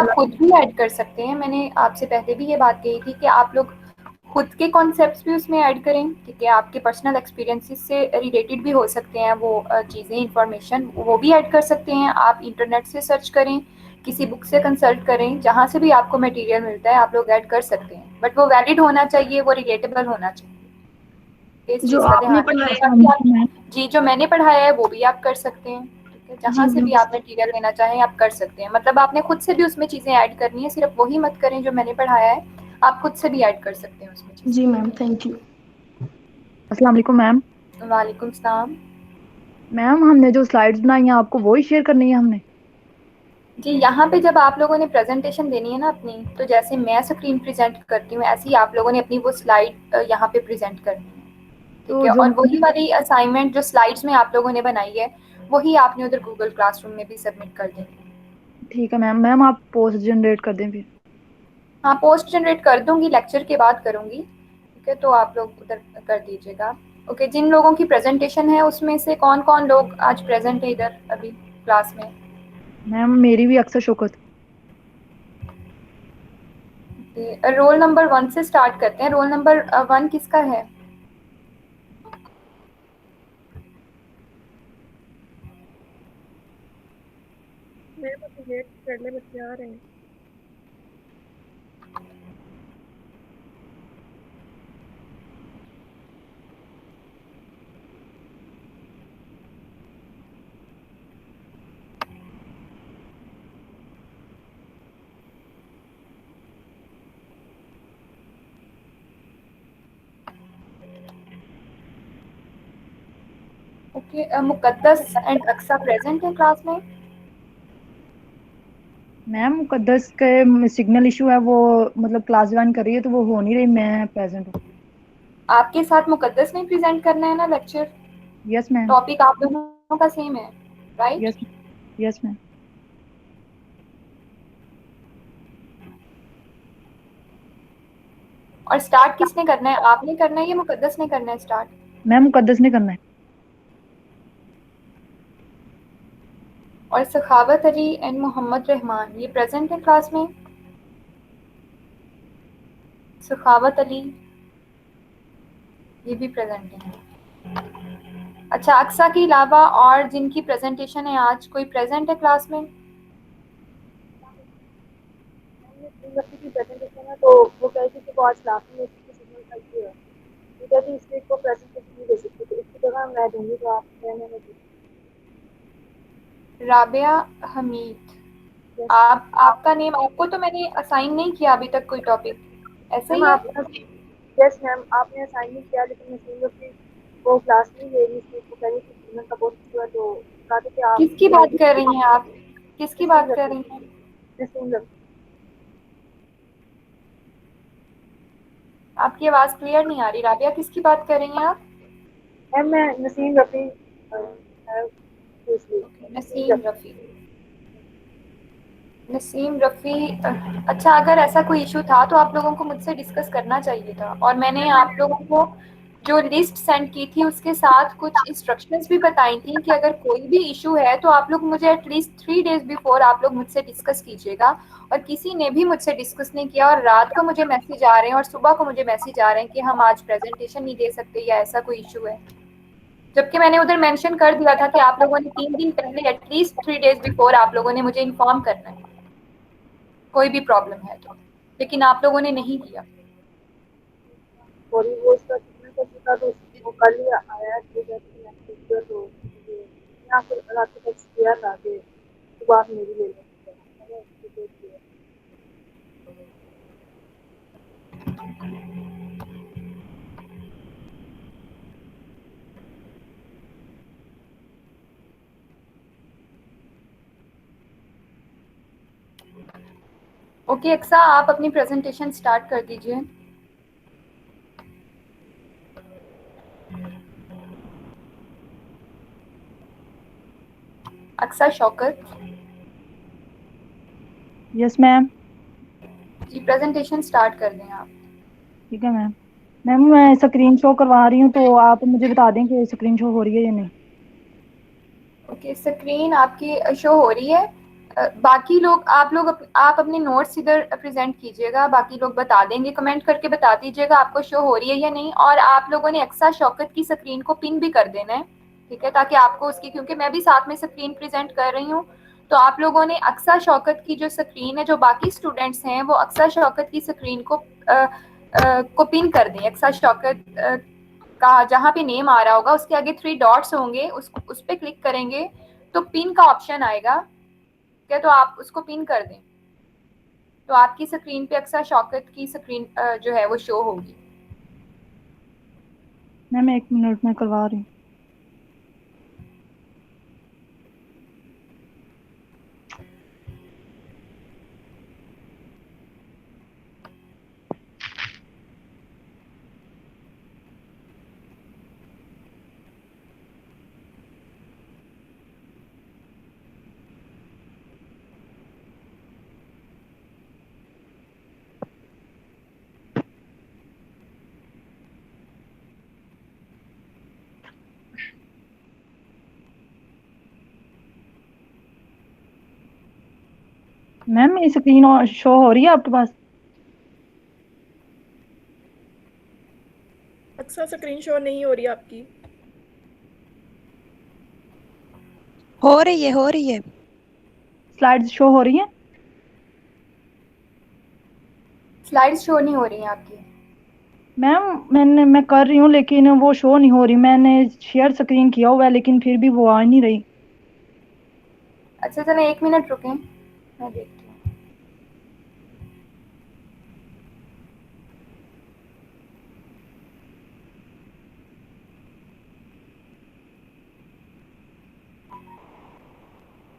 आप खुद भी ऐड कर सकते हैं। मैंने आपसे पहले भी ये बात कही थी कि आप लोग खुद के कॉन्सेप्ट्स भी उसमें ऐड करें, ठीक है। आपके पर्सनल एक्सपीरियंसेस से रिलेटेड भी हो सकते हैं वो चीज़ें, इंफॉर्मेशन, वो भी ऐड कर सकते हैं। आप इंटरनेट से सर्च करें, किसी बुक से कंसल्ट करें, जहाँ से भी आपको मटेरियल मिलता है आप लोग ऐड कर सकते हैं। बट वो वैलिड होना चाहिए, वो रिलेटेबल होना चाहिए। इस जो चीज़ का आपने ध्यान पढ़ाया रखें। बाकी आप जी जो मैंने पढ़ाया है वो भी आप कर सकते हैं, ठीक है। जी जहाँ से भी मैम। आप मटेरियल लेना चाहें आप कर सकते हैं। मतलब आपने खुद से भी उसमें चीज़ें ऐड करनी है, सिर्फ वही मत करें जो मैंने पढ़ाया है, आप खुद से भी ऐड कर सकते हैं उसमें चीज़ें। जी मैम, थैंक यू। अस्सलाम वालेकुम मैम। वालेकुम सलाम। मैम हमने जो स्लाइड्स बनाई हैं आपको वही शेयर करनी है हमने? जी यहाँ पे जब आप लोगों ने प्रेजेंटेशन देनी है ना अपनी, तो जैसे मैं स्क्रीन प्रेजेंट करती हूँ ऐसे ही आप लोगों ने अपनी वो स्लाइड यहाँ पे प्रेजेंट करनी है, ठीक तो है। जो और वही वाली असाइनमेंट जो स्लाइड्स में आप लोगों ने बनाई है वही आपने उधर गूगल क्लासरूम में भी सबमिट कर देनी है। ठीक है मैम। मैम आप पोस्ट जनरेट कर दें फिर। हाँ पोस्ट जनरेट कर दूंगी, लेक्चर के बाद करूंगी, ठीक है। तो आप लोग उधर कर दीजिएगा। ओके, जिन लोगों की प्रेजेंटेशन है उसमें से कौन कौन लोग आज प्रेजेंट है इधर अभी क्लास में? मैम मेरी भी अक्सर शौकत। रोल नंबर 1 से स्टार्ट करते हैं। रोल नंबर 1 किसका है? मेरे को तो वेट कर ले, बच्चे आ रहे हैं। ओके, मुकद्दस एंड अक्सा प्रेजेंट है क्लास में? मैम मुकद्दस के सिग्नल इशू है, वो मतलब क्लास ज्वाइन कर रही है तो वो हो नहीं रही। मैं प्रेजेंट हूँ। आपके साथ मुकद्दस ने प्रेजेंट करना है ना लेक्चर? Yes ma'am. टॉपिक आप दोनों का सेम है, राइट? यस। Yes ma'am. और स्टार्ट किसने करना है, आपने करना है या मुकद्दस ने करना है स्टार्ट? मैम मुकद्दस ने करना है। और सखावत अली एंड मोहम्मद रहमान ये प्रेजेंट है क्लास में? सखावत अली ये भी प्रेजेंट है। अच्छा, अक्सा के अलावा और जिनकी प्रेजेंटेशन है आज, कोई प्रेजेंट है क्लास में? यूनिवर्सिटी की प्रेजेंटेशन है तो वो कह रही थी कि वो आज क्लास में उसकी सिग्नल का इशू है, तो कहती इस वीक को प्रेजेंटेशन नहीं दे सकती, तो इसकी जगह मैं दूंगी, तो आप कहने में राबिया हमीद, यस आप आपका नेम, आपको तो मैंने असाइन नहीं किया अभी तक कोई टॉपिक, ऐसा मैम। ही है? आप यस मैम, आपने असाइन नहीं किया, लेकिन नसीम लोग वो क्लास नहीं ले रही इस वीक को, कह रही थी सिग्नल का बहुत इशू है, तो कहते थे आप किसकी बात कर रही हैं आप? किसकी नसीम बात कर रफी। रही हैं? नसीम रफी। आपकी आवाज़ क्लियर नहीं आ रही। राबिया किसकी बात कर रही हैं आप? मैम मैं नसीम रफी नसीम नसीम रफी। रफ़ी। नसीम रफ़ी, अच्छा अगर ऐसा कोई इशू था तो आप लोगों को मुझसे डिस्कस करना चाहिए था। और मैंने आप लोगों को जो लिस्ट सेंड की थी उसके साथ कुछ इंस्ट्रक्शंस भी बताई थी कि अगर कोई भी इशू है तो आप लोग मुझे एटलीस्ट 3 डेज बिफोर आप लोग मुझसे डिस्कस कीजिएगा। और किसी ने भी मुझसे डिस्कस नहीं किया, और रात को मुझे मैसेज आ रहे हैं और सुबह को मुझे मैसेज आ रहे हैं कि हम आज प्रेजेंटेशन नहीं दे सकते या ऐसा कोई इशू है। जबकि मैंने उधर मेंशन कर दिया था कि आप लोगों ने 3 दिन पहले एटलीस्ट 3 डेज बिफोर आप लोगों ने मुझे इन्फॉर्म करना है कोई भी प्रॉब्लम है तो, लेकिन आप लोगों ने नहीं किया। और वो उसका कितना कर चुका, तो वो कल ही आया तो जैसे मैसेज किया, तो मुझे यहाँ पर रात को टेक्स्ट किया था कि सुबह आप मेरी ले लें। ओके अक्सा, आप अपनी प्रेजेंटेशन स्टार्ट कर दीजिए। Aqsa Shaukat yes ma'am. जी, प्रेजेंटेशन स्टार्ट कर दें आप। ठीक है मैम। मैम मैं स्क्रीन शो करवा रही हूँ तो आप मुझे बता दें कि स्क्रीन शो हो रही है या नहीं। ओके, स्क्रीन आपकी शो हो रही है। बाकी लोग आप अपने नोट्स इधर प्रेजेंट कीजिएगा, बाकी लोग बता देंगे, कमेंट करके बता दीजिएगा आपको शो हो रही है या नहीं। और आप लोगों ने अक्सा शौकत की स्क्रीन को पिन भी कर देना है, ठीक है, ताकि आपको उसकी, क्योंकि मैं भी साथ में स्क्रीन प्रेजेंट कर रही हूँ, तो आप लोगों ने अक्सा शौकत की जो स्क्रीन है, जो बाकी स्टूडेंट्स हैं वो अक्सा शौकत की स्क्रीन को पिन कर दें। अक्सा शौकत का जहाँ पे नेम आ रहा होगा उसके आगे 3 डॉट्स होंगे, उस पर क्लिक करेंगे तो पिन का ऑप्शन आएगा, ठीक है, तो आप उसको पिन कर दें, तो आपकी स्क्रीन पे अक्सर शौकत की स्क्रीन जो है वो शो होगी। मैम 1 मिनट में करवा रही हूँ। मैम ये स्क्रीन शो हो रही है आपके पास? अक्सर स्क्रीन शो नहीं हो रही आपकी। हो रही है। स्लाइड्स शो हो रही हैं? स्लाइड्स शो नहीं हो रही हैं आपकी। मैम मैं कर रही हूँ लेकिन वो शो नहीं हो रही। मैंने शेयर स्क्रीन किया हुआ है लेकिन फिर भी वो आ नहीं रही। अच्छा चलो 1 मिनट रुकें, मैं देखती हूँ।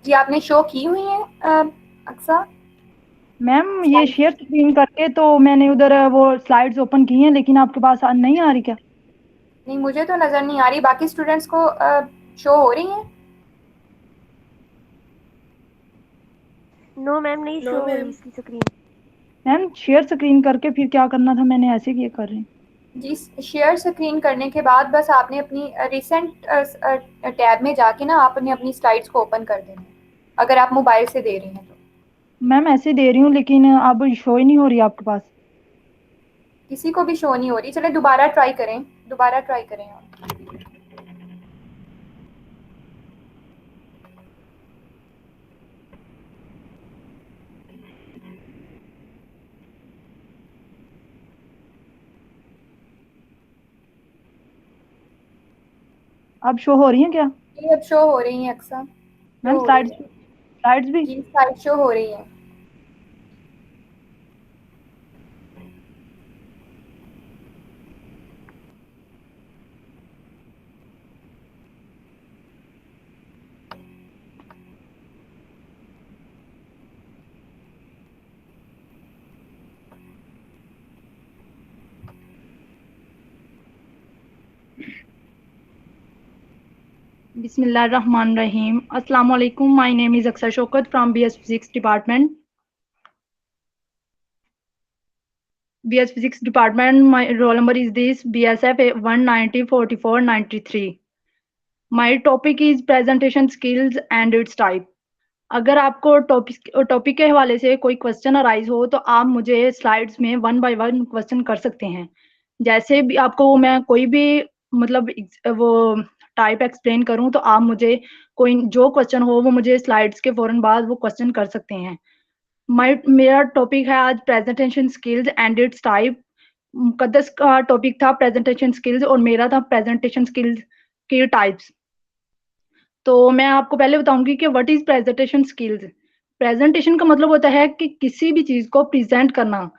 जी आपने शो की हुई है अक्सर? मैम ये शेयर स्क्रीन करके तो मैंने उधर वो स्लाइड्स ओपन की हैं लेकिन आपके पास नहीं आ रही क्या? नहीं मुझे तो नज़र नहीं आ रही, बाकी स्टूडेंट्स को शो हो रही हैं? नो मैम, नहीं नो शो हो रही मैम। इसकी स्क्रीन। मैम शेयर स्क्रीन करके फिर क्या करना था? मैंने ऐसे किए कर रही हूँ। जी शेयर स्क्रीन करने के बाद बस आपने अपनी रिसेंट टैब में जाके ना आपने अपनी स्लाइड्स को ओपन कर देना है, अगर आप मोबाइल से दे रही हैं तो। मैम ऐसे दे रही हूँ लेकिन अब शो ही नहीं हो रही आपके पास। किसी को भी शो नहीं हो रही। चले दोबारा ट्राई करें, दोबारा ट्राई करें आप। अब शो हो रही हैं क्या? ये अब शो हो रही हैं अक्सर, मैम शो हो रही स्लाइड्स है। स्लाइड्स भी? जी स्लाइड शो हो रही है। Bismillahirrahmanirrahim. Assalamu alaikum. My name is Aksar Shokat from BS Physics Department. BS Physics Department. My roll number is this BSF 1904493. My topic is presentation skills and its type. अगर आपको topic के हवाले से कोई question arise हो तो आप मुझे स्लाइड्स में 1 बाय 1 क्वेश्चन कर सकते हैं। जैसे भी आपको मैं कोई भी मतलब वो टाइप एक्सप्लेन करूं तो आप मुझे कोई जो क्वेश्चन हो वो मुझे स्लाइड्स के फौरन बाद वो क्वेश्चन कर सकते हैं। मेरा टॉपिक है आज presentation skills and its type. Muqaddas का टॉपिक था प्रेजेंटेशन स्किल्स और मेरा था प्रेजेंटेशन स्किल्स के टाइप्स। तो मैं आपको पहले बताऊंगी कि what is presentation skills. Presentation का मतलब होता है कि किसी भी चीज को प्रेजेंट करना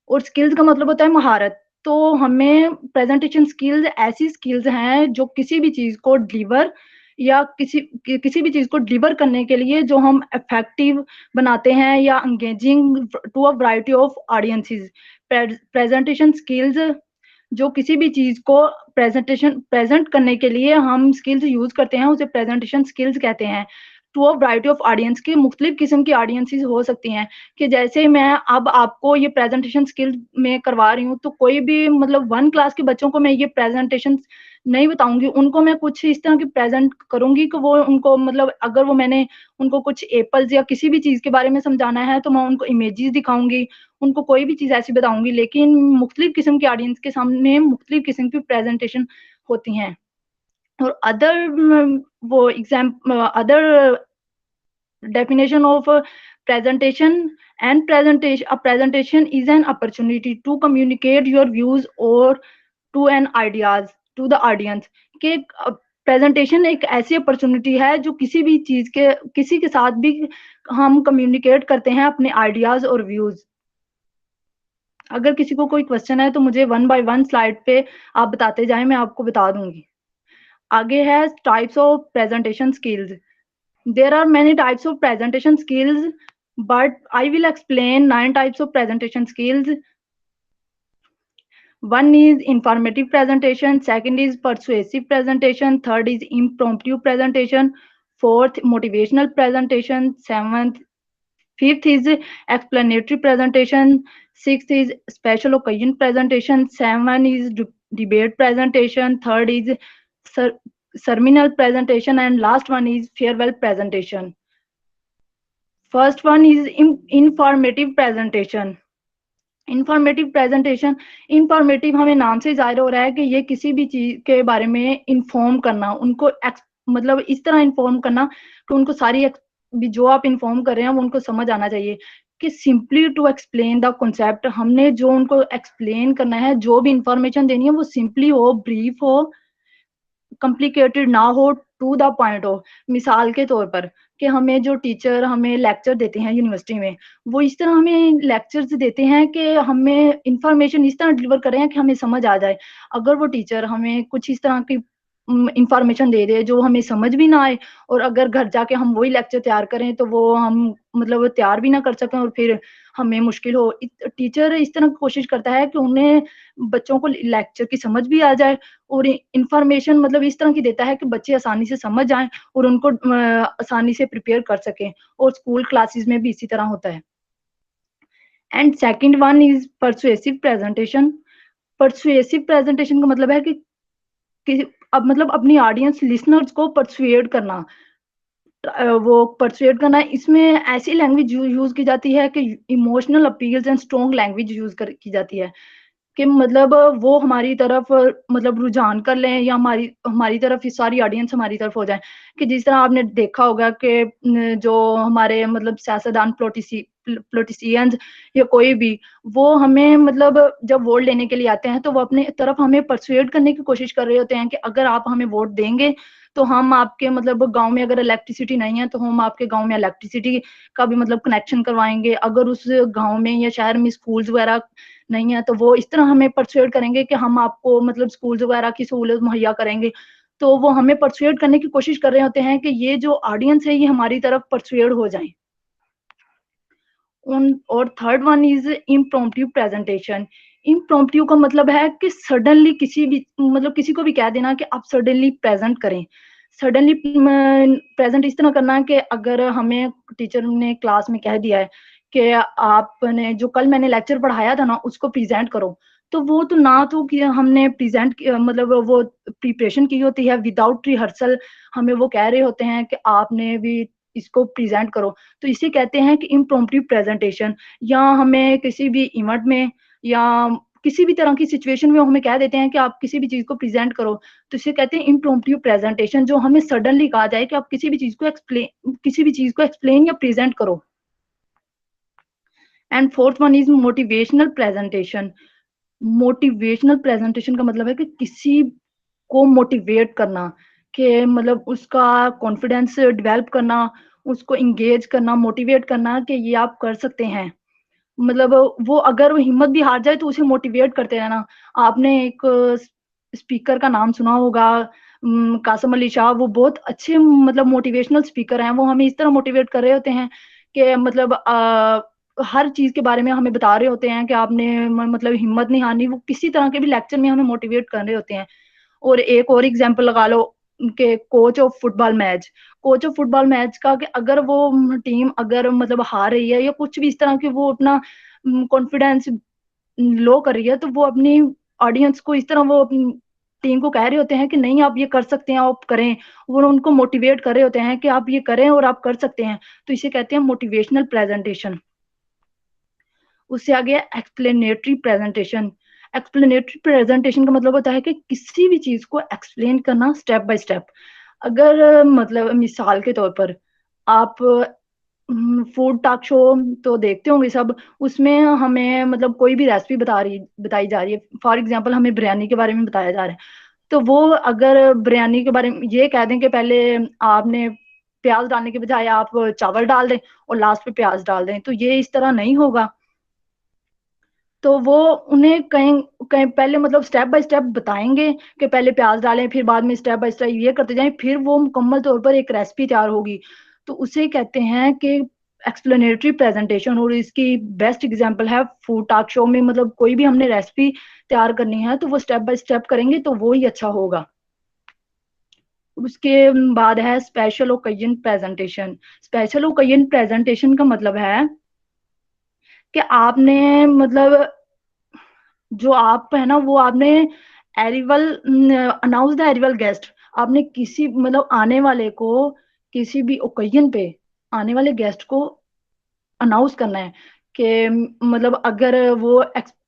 और स्किल्स का मतलब होता है महारत। तो हमें प्रेजेंटेशन स्किल्स ऐसी स्किल्स हैं जो किसी भी चीज को डिलीवर या किसी भी चीज को डिलीवर करने के लिए जो हम इफेक्टिव बनाते हैं या engaging to a variety of audiences. Presentation skills जो किसी भी चीज को प्रेजेंट करने के लिए हम स्किल्स यूज करते हैं उसे प्रेजेंटेशन स्किल्स कहते हैं। To a variety of audience की मुख्तलिफ किस्म की ऑडियंसेस हो सकती हैं कि जैसे मैं अब आपको ये प्रेजेंटेशन स्किल्स में करवा रही हूँ तो कोई भी मतलब 1 क्लास के बच्चों को मैं ये प्रेजेंटेशन नहीं बताऊंगी उनको, मैं कुछ इस तरह की प्रेजेंट करूंगी कि वो उनको मतलब अगर वो मैंने उनको कुछ एप्पल्स या किसी भी चीज के बारे में समझाना है तो मैं उनको इमेजेस दिखाऊंगी, उनको कोई भी चीज ऐसी बताऊंगी, लेकिन मुख्तलिफ किस्म के ऑडियंस के सामने मुख्तलिफ किस्म की प्रेजेंटेशन होती हैं। और अदर वो exam other definition of presentation and presentation, a presentation is an opportunity to communicate your views or to an ideas to the audience कि प्रेजेंटेशन एक ऐसी अपॉर्चुनिटी है जो किसी भी चीज के किसी के साथ भी हम कम्युनिकेट करते हैं अपने आइडियाज और व्यूज। अगर किसी को कोई क्वेश्चन है तो मुझे 1 बाय 1 स्लाइड पे आप बताते जाएं, मैं आपको बता दूंगी। आगे है types of presentation skills. There are many types of presentation skills, but I will explain 9 types of presentation skills. One is informative presentation, second is persuasive presentation, third is impromptu presentation, fourth motivational presentation, fifth is explanatory presentation, sixth is special occasion presentation, seven is debate presentation, third is sermonal presentation, and last one is farewell presentation. First one is informative presentation. Informative presentation, informative हमें नाम से जाहिर हो रहा है कि ये किसी भी चीज के बारे में इंफॉर्म करना, उनको मतलब इस तरह इंफॉर्म करना कि उनको सारी जो आप इंफॉर्म कर रहे हैं वो उनको समझ आना चाहिए। कि simply to explain the concept, हमने जो उनको एक्सप्लेन करना है, जो भी इंफॉर्मेशन देनी है वो सिंपली हो, ब्रीफ हो, कॉम्प्लिकेटेड ना हो, टू द पॉइंट हो। मिसाल के तौर पर कि हमें जो टीचर हमें लेक्चर देते हैं यूनिवर्सिटी में, वो इस तरह हमें लेक्चर्स देते हैं कि हमें इंफॉर्मेशन इस तरह डिलीवर कर रहे हैं कि हमें समझ आ जाए। अगर वो टीचर हमें कुछ इस तरह की इंफॉर्मेशन दे दे जो हमें समझ भी ना आए, और अगर घर जाके हम वही लेक्चर तैयार करें तो वो हम मतलब तैयार भी ना कर सकें और फिर हमें मुश्किल हो। टीचर इस तरह कोशिश करता है कि उन्हें बच्चों को लेक्चर की समझ भी आ जाए और इंफॉर्मेशन मतलब इस तरह की देता है कि बच्चे आसानी से समझ जाएं और उनको आसानी से प्रिपेयर कर सकें। और स्कूल क्लासेस में भी इसी तरह होता है। And second one is persuasive presentation. Persuasive presentation का मतलब है कि अब मतलब अपनी ऑडियंस लिसनर्स को परसुएड करना, वो परसुएड करना। इसमें ऐसी लैंग्वेज यूज की जाती है कि emotional appeals and strong language use की जाती है कि मतलब वो हमारी तरफ मतलब रुझान कर लें या हमारी तरफ सारी ऑडियंस हमारी तरफ हो जाए। कि जिस तरह आपने देखा होगा कि जो हमारे मतलब सियासतदान पॉलिटिशियंस या कोई भी, वो हमें मतलब जब वोट लेने के लिए आते हैं तो वो अपने तरफ हमें परसुएड करने की कोशिश कर रहे होते हैं कि अगर आप हमें वोट देंगे तो हम आपके मतलब गांव में अगर इलेक्ट्रिसिटी नहीं है तो हम आपके गांव में इलेक्ट्रिसिटी का भी मतलब कनेक्शन करवाएंगे। अगर उस गांव में या शहर में स्कूल्स वगैरह नहीं है तो वो इस तरह हमें परसुएड करेंगे कि हम आपको मतलब स्कूल्स वगैरह की सहूलत मुहैया करेंगे। तो वो हमें परसुएड करने की कोशिश कर रहे होते हैं कि ये जो ऑडियंस है ये हमारी तरफ परसुएड हो जाए। और third one is impromptu presentation. Impromptu का मतलब है कि सडनली किसी भी मतलब किसी को भी कह देना कि आप सडनली प्रेजेंट करें। सडनली प्रेजेंट इस तरह करना कि अगर हमें टीचर ने क्लास में कह दिया है कि आपने जो कल मैंने लेक्चर पढ़ाया था ना उसको प्रेजेंट करो, तो वो तो ना तो कि हमने प्रेजेंट मतलब वो प्रिपरेशन की होती है, विदाउट रिहर्सल हमें वो कह रहे होते हैं कि आपने भी इसको प्रेजेंट करो, तो इसे कहते हैं कि इम्प्रॉम्प्टू प्रेजेंटेशन। या हमें किसी भी इवेंट में या किसी भी तरह की सिचुएशन में हमें कह देते हैं कि आप किसी भी चीज को प्रेजेंट करो, तो इसे कहते हैं इम्प्रॉम्प्टू प्रेजेंटेशन, जो हमें सडनली कहा जाए कि आप किसी भी चीज को एक्सप्लेन या प्रेजेंट करो। And fourth one is motivational presentation. Motivational presentation का मतलब है कि किसी को मोटिवेट करना, कि मतलब उसका कॉन्फिडेंस डेवलप करना, उसको इंगेज करना, मोटिवेट करना कि ये आप कर सकते हैं। मतलब वो अगर वो हिम्मत भी हार जाए तो उसे मोटिवेट करते रहना। आपने एक स्पीकर का नाम सुना होगा, कासिम अली शाह, वो बहुत अच्छे मतलब मोटिवेशनल स्पीकर हैं। वो हमें इस तरह मोटिवेट कर रहे होते हैं कि मतलब हर चीज के बारे में हमें बता रहे होते हैं कि आपने मतलब हिम्मत नहीं हारनी। वो किसी तरह के भी लेक्चर में हमें मोटिवेट कर रहे होते हैं। और एक और एग्जांपल लगा लो कि कोच ऑफ फुटबॉल मैच का, कि अगर वो टीम अगर मतलब हार रही है या कुछ भी इस तरह के वो अपना कॉन्फिडेंस लो कर रही है, तो वो अपनी ऑडियंस को इस तरह वो टीम को कह रहे होते हैं कि नहीं आप ये कर सकते हैं, आप करें, वो उनको मोटिवेट कर रहे होते हैं कि आप ये करें और आप कर सकते हैं, तो इसे कहते हैं मोटिवेशनल प्रेजेंटेशन। उससे आगे एक्सप्लेनेटरी प्रेजेंटेशन। एक्सप्लेनेटरी प्रेजेंटेशन का मतलब होता है कि किसी भी चीज को एक्सप्लेन करना स्टेप बाय स्टेप। अगर मतलब मिसाल के तौर पर आप फूड टॉक शो तो देखते होंगे सब, उसमें हमें मतलब कोई भी रेसिपी बताई जा रही है, फॉर एग्जांपल हमें बिरयानी के बारे में बताया जा रहा है, तो वो अगर बिरयानी के बारे में ये कह दें कि पहले आपने प्याज डालने के बजाय आप चावल डाल दें और लास्ट पे प्याज डाल दें, तो ये इस तरह नहीं होगा। तो वो उन्हें कहीं कहीं पहले मतलब स्टेप बाय स्टेप बताएंगे कि पहले प्याज डालें, फिर बाद में स्टेप बाय स्टेप ये करते जाएं, फिर वो मुकम्मल तौर पर एक रेसिपी तैयार होगी। तो उसे कहते हैं कि एक्सप्लेनेटरी प्रेजेंटेशन। और इसकी बेस्ट एग्जांपल है फूड टॉक शो में, मतलब कोई भी हमने रेसिपी तैयार करनी है तो वो स्टेप बाय स्टेप करेंगे तो वो ही अच्छा होगा। उसके बाद है special occasion presentation. Special occasion presentation का मतलब है कि आपने मतलब जो आप है ना वो आपने एरिवल अनाउंस द एरिवल गेस्ट, आपने किसी मतलब आने वाले को किसी भी ओकेजन पे आने वाले गेस्ट को अनाउंस करना है कि मतलब अगर वो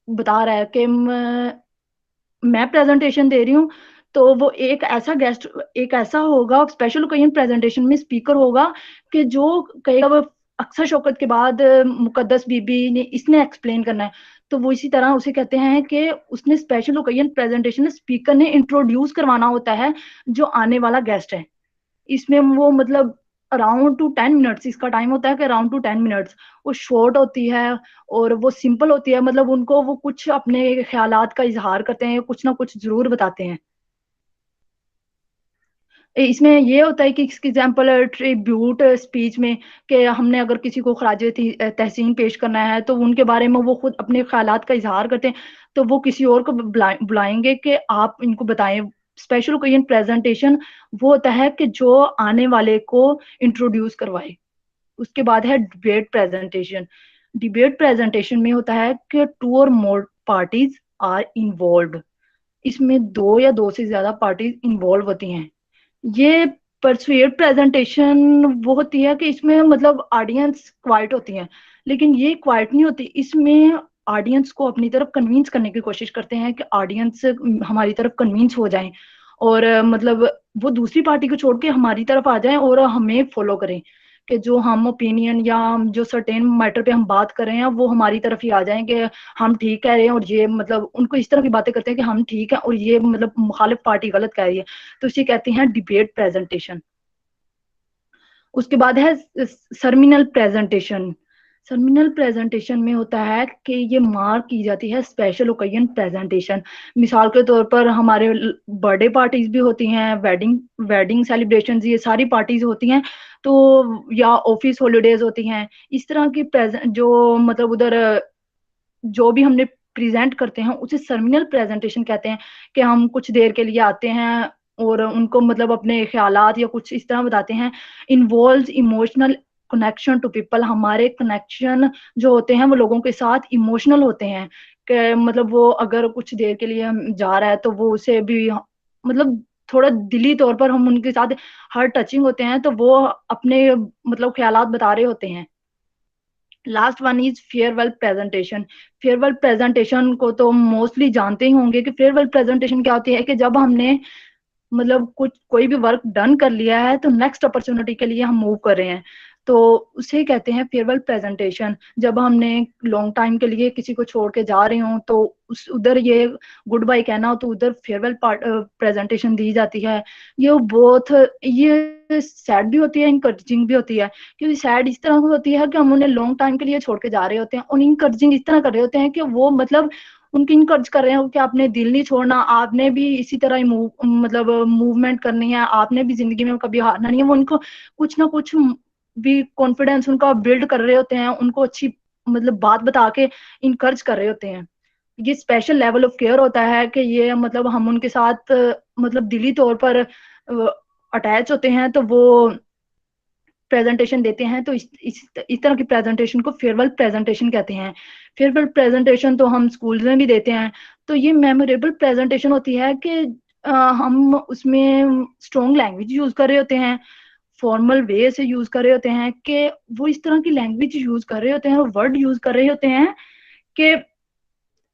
बता रहा है कि मैं प्रेजेंटेशन दे रही हूँ, तो वो एक ऐसा गेस्ट, एक ऐसा होगा स्पेशल ओकेजन प्रेजेंटेशन में स्पीकर होगा कि जो कहेगा वो अक्सर शौकत के बाद मुकद्दस बीबी ने इसने एक्सप्लेन करना है। तो वो इसी तरह उसे कहते हैं कि उसने स्पेशल ओकेजन प्रेजेंटेशन स्पीकर ने इंट्रोड्यूस करवाना होता है जो आने वाला गेस्ट है। इसमें वो मतलब अराउंड टू 10 मिनट्स इसका टाइम होता है कि अराउंड टू 10 मिनट्स। वो शॉर्ट होती है और वो सिंपल होती है, मतलब उनको वो कुछ अपने ख्यालात का इजहार करते हैं, कुछ ना कुछ जरूर बताते हैं। इसमें ये होता है कि एग्जाम्पल ट्रिब्यूट स्पीच में कि हमने अगर किसी को खराज तहसीन पेश करना है तो उनके बारे में वो खुद अपने ख्यालात का इजहार करते हैं, तो वो किसी और को बुलाएंगे कि आप इनको बताएं। स्पेशल ओकेजन प्रेजेंटेशन वो होता है कि जो आने वाले को इंट्रोड्यूस करवाए। उसके बाद है डिबेट प्रेजेंटेशन। डिबेट प्रेजेंटेशन में होता है कि 2 और more पार्टीज आर इन्वॉल्व। इसमें 2 या 2 से ज्यादा पार्टीज इन्वॉल्व होती हैं। ये परसुएट प्रेजेंटेशन वो होती है कि इसमें मतलब ऑडियंस क्वाइट होती है, लेकिन ये क्वाइट नहीं होती, इसमें ऑडियंस को अपनी तरफ कन्विंस करने की कोशिश करते हैं कि ऑडियंस हमारी तरफ कन्विंस हो जाए और मतलब वो दूसरी पार्टी को छोड़ के हमारी तरफ आ जाए और हमें फॉलो करें, कि जो हम ओपिनियन या जो सर्टेन मैटर पे हम बात कर रहे हैं वो हमारी तरफ ही आ जाए कि हम ठीक कह रहे हैं, और ये मतलब उनको इस तरह की बातें करते हैं कि हम ठीक है और ये मतलब मुखालिफ पार्टी गलत कह रही है। तो इसे कहते हैं डिबेट प्रेजेंटेशन। उसके बाद है सर्मिनल प्रेजेंटेशन। सर्मिनल प्रेजेंटेशन में होता है कि ये मार्क की जाती है स्पेशल ओकेजन प्रेजेंटेशन। मिसाल के तौर पर हमारे बर्थडे पार्टीज भी होती हैं, वेडिंग वेडिंग सेलिब्रेशन, ये सारी पार्टीज होती हैं, तो या ऑफिस हॉलीडेज होती हैं। इस तरह की प्रेजेंट जो मतलब उधर जो भी हमने प्रेजेंट करते हैं उसे सर्मिनल प्रेजेंटेशन कहते हैं, कि हम कुछ देर के लिए आते हैं और उनको मतलब अपने ख्यालात या कुछ इस तरह बताते हैं। Involve emotional connection to people. हमारे कनेक्शन जो होते हैं वो लोगों के साथ इमोशनल होते हैं, कि मतलब वो अगर कुछ देर के लिए जा रहा है तो वो उसे भी मतलब थोड़ा दिली तौर पर हम उनके साथ हर टचिंग होते हैं, तो वो अपने मतलब ख्यालात बता रहे होते हैं। Last one is farewell presentation. Farewell presentation को तो मोस्टली जानते ही होंगे कि फेयरवेल प्रेजेंटेशन क्या होती है, कि जब हमने मतलब कुछ कोई भी वर्क डन कर लिया है तो नेक्स्ट अपॉर्चुनिटी के लिए हम मूव कर रहे हैं, तो उसे कहते हैं फेयरवेल प्रेजेंटेशन। जब हमने लॉन्ग टाइम के लिए किसी को छोड़ के जा रहे हो तो उस उधर ये गुड बाय कहना हो तो उधर फेयरवेल प्रेजेंटेशन दी जाती है। ये बहुत ये सैड भी होती है, इनकरेजिंग भी होती है। क्योंकि सैड इस तरह की होती है कि हम उन्हें लॉन्ग टाइम के लिए छोड़ के जा रहे होते हैं, और इनकरेजिंग इस तरह कर रहे होते हैं कि वो मतलब उनकी इनकरेज कर रहे हो कि आपने दिल नहीं छोड़ना, आपने भी इसी तरह ही मतलब मूवमेंट करनी है, आपने भी जिंदगी में कभी हारना नहीं है। वो उनको कुछ ना कुछ भी कॉन्फिडेंस उनका बिल्ड कर रहे होते हैं, उनको अच्छी मतलब बात बता के इनकरेज कर रहे होते हैं। ये स्पेशल लेवल ऑफ केयर होता है कि ये मतलब हम उनके साथ मतलब दिली तौर पर अटैच होते हैं, तो वो प्रेजेंटेशन देते हैं। तो इस तरह की प्रेजेंटेशन को फेयरवेल प्रेजेंटेशन कहते हैं। फेयरवेल प्रेजेंटेशन तो हम स्कूल में भी देते हैं। तो ये मेमोरेबल प्रेजेंटेशन होती है कि हम उसमें स्ट्रॉन्ग लैंग्वेज यूज कर रहे होते हैं, फॉर्मल वे से यूज कर रहे होते हैं, कि वो इस तरह की लैंग्वेज यूज कर रहे होते हैं और वर्ड यूज कर रहे होते हैं कि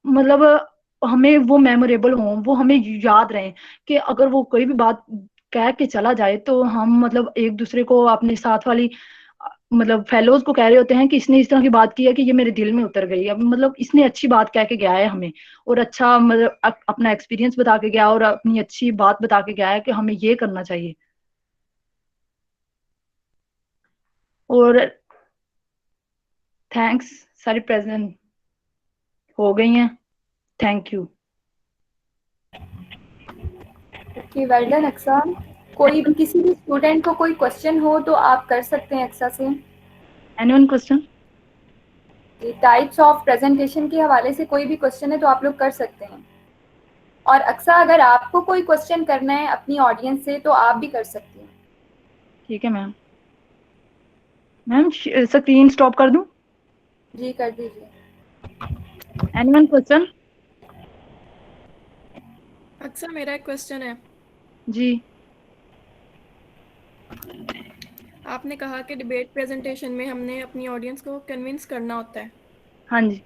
मतलब हमें वो मेमोरेबल हो, वो हमें याद रहे, कि अगर वो कोई भी बात कह के चला जाए तो हम मतलब एक दूसरे को, अपने साथ वाली मतलब फेलोज को कह रहे होते हैं कि इसने इस तरह की बात की है कि ये मेरे दिल में उतर गई। अब मतलब इसने अच्छी बात कह के गया है हमें, और अच्छा मतलब अपना एक्सपीरियंस बता के गया और अपनी अच्छी बात बता के गया है कि हमें ये करना चाहिए। और थैंक्स, सारी प्रेजेंट हो गई हैं। Thank you. Okay, well done Aqsa. कोई किसी भी स्टूडेंट को कोई क्वेश्चन हो तो आप कर सकते हैं अक्सा से। Anyone question? Types of presentation के हवाले से कोई भी क्वेश्चन है तो आप लोग कर सकते हैं। और अक्सा, अगर आपको कोई क्वेश्चन करना है अपनी ऑडियंस से तो आप भी कर सकती हैं। ठीक है मैम। मैम स्क्रीन स्टॉप कर दूं? जी कर दीजिए। Anyone question? अक्सर मेरा एक क्वेश्चन है। जी। आपने कहा कि डिबेट प्रेजेंटेशन में हमने अपनी ऑडियंस को कन्विंस करना होता है। हाँ जी।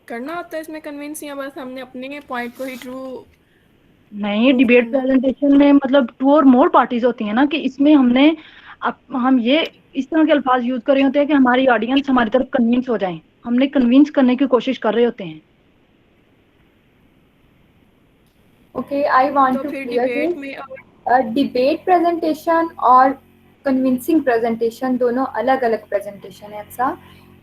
करना होता है इसमें कन्विंस, या बस हमने अपने पॉइंट को ही ट्रू नहीं, प्रूव डिबेट करना है? प्रेजेंटेशन में मतलब टू और मोर पार्टीज होती है ना, कि इसमें हमने हम ये इस तरह के अल्फाज यूज कर रहे होते हैं कि हमारी ऑडियंस हमारी तरफ कन्विंस हो जाए, हमने कन्विंस करने की कोशिश कर रहे होते हैं। ओके, आई वांट तो टू फिर क्लियर डिबेट दिस। में डिबेट प्रेजेंटेशन और कन्विंसिंग प्रेजेंटेशन दोनों अलग अलग प्रेजेंटेशन है। अच्छा,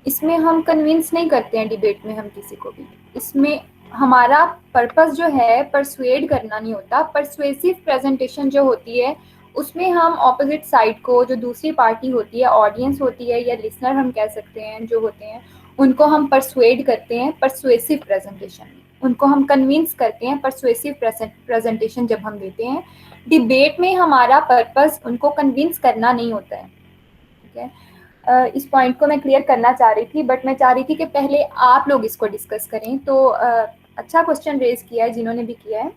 इसमें हम कन्विंस नहीं करते हैं डिबेट में हम किसी को भी। इसमें हमारा पर्पस जो है परसुएड करना नहीं होता। परसुएसिव प्रेजेंटेशन जो होती है उसमें हम ऑपोजिट साइड को, जो दूसरी पार्टी होती है, ऑडियंस होती है या लिसनर हम कह सकते हैं जो होते हैं, उनको हम परसुएड करते हैं परसुएसिव प्रेजेंटेशन में। उनको हम कन्विंस करते हैं परसुएसिव प्रेजेंटेशन जब हम देते हैं। डिबेट में हमारा पर्पस उनको कन्विंस करना नहीं होता है। ठीक है, इस पॉइंट को मैं क्लियर करना चाह रही थी, बट मैं चाह रही थी कि पहले आप लोग इसको डिस्कस करें। तो अच्छा क्वेश्चन रेज किया है जिन्होंने भी किया है।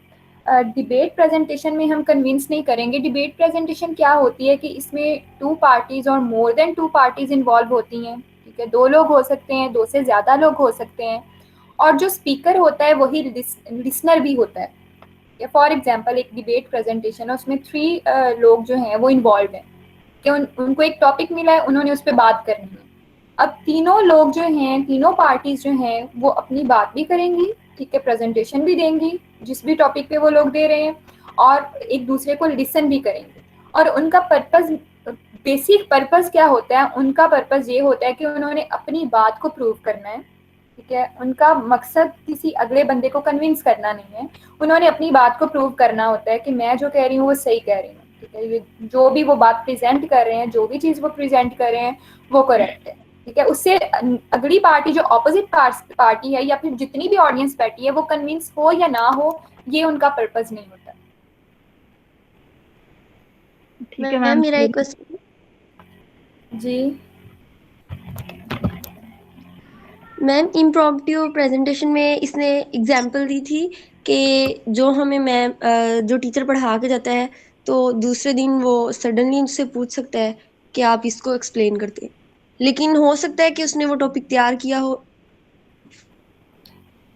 डिबेट प्रेजेंटेशन में हम कन्विंस नहीं करेंगे। डिबेट प्रेजेंटेशन क्या होती है कि इसमें टू पार्टीज और more than two parties involve होती हैं। ठीक है, दो लोग हो सकते हैं, दो से ज़्यादा लोग हो सकते हैं, और जो स्पीकर होता है वही लिसनर भी होता है। फॉर एग्जाम्पल, एक डिबेट प्रेजेंटेशन है, उसमें 3 लोग जो हैं वो इन्वॉल्व हैं कि उनको एक टॉपिक मिला है, उन्होंने उस पर बात करनी है। अब तीनों लोग जो हैं, तीनों पार्टीज जो हैं, वो अपनी बात भी करेंगी, ठीक है, प्रेजेंटेशन भी देंगी जिस भी टॉपिक पे वो लोग दे रहे हैं, और एक दूसरे को लिसन भी करेंगे। और उनका पर्पस, बेसिक पर्पस क्या होता है? उनका पर्पस ये होता है कि उन्होंने अपनी बात को प्रूव करना है। ठीक है, उनका मकसद किसी अगले बंदे को कन्विंस करना नहीं है, उन्होंने अपनी बात को प्रूव करना होता है कि मैं जो कह रही हूँ वो सही कह रही हूँ। ठीक है, ये जो भी वो बात प्रेजेंट कर रहे हैं, जो भी चीज़ वो प्रेजेंट कर रहे हैं वो करेक्ट है। ठीक है, उससे अगली पार्टी जो ऑपोजिट पार्टी है या फिर जितनी भी ऑडियंस बैठी है वो कन्विंस हो या ना हो, ये उनका पर्पस नहीं होता। ठीक है मैम मैम। मेरा एक क्वेश्चन। जी मैम इम्प्रॉम्प्टू प्रेजेंटेशन में इसने एग्जांपल दी थी कि जो हमें मैम जो टीचर पढ़ा के जाता है तो दूसरे दिन वो सडनली उससे पूछ सकता है कि आप इसको एक्सप्लेन करते हैं, लेकिन हो सकता है कि उसने वो टॉपिक तैयार किया हो, तो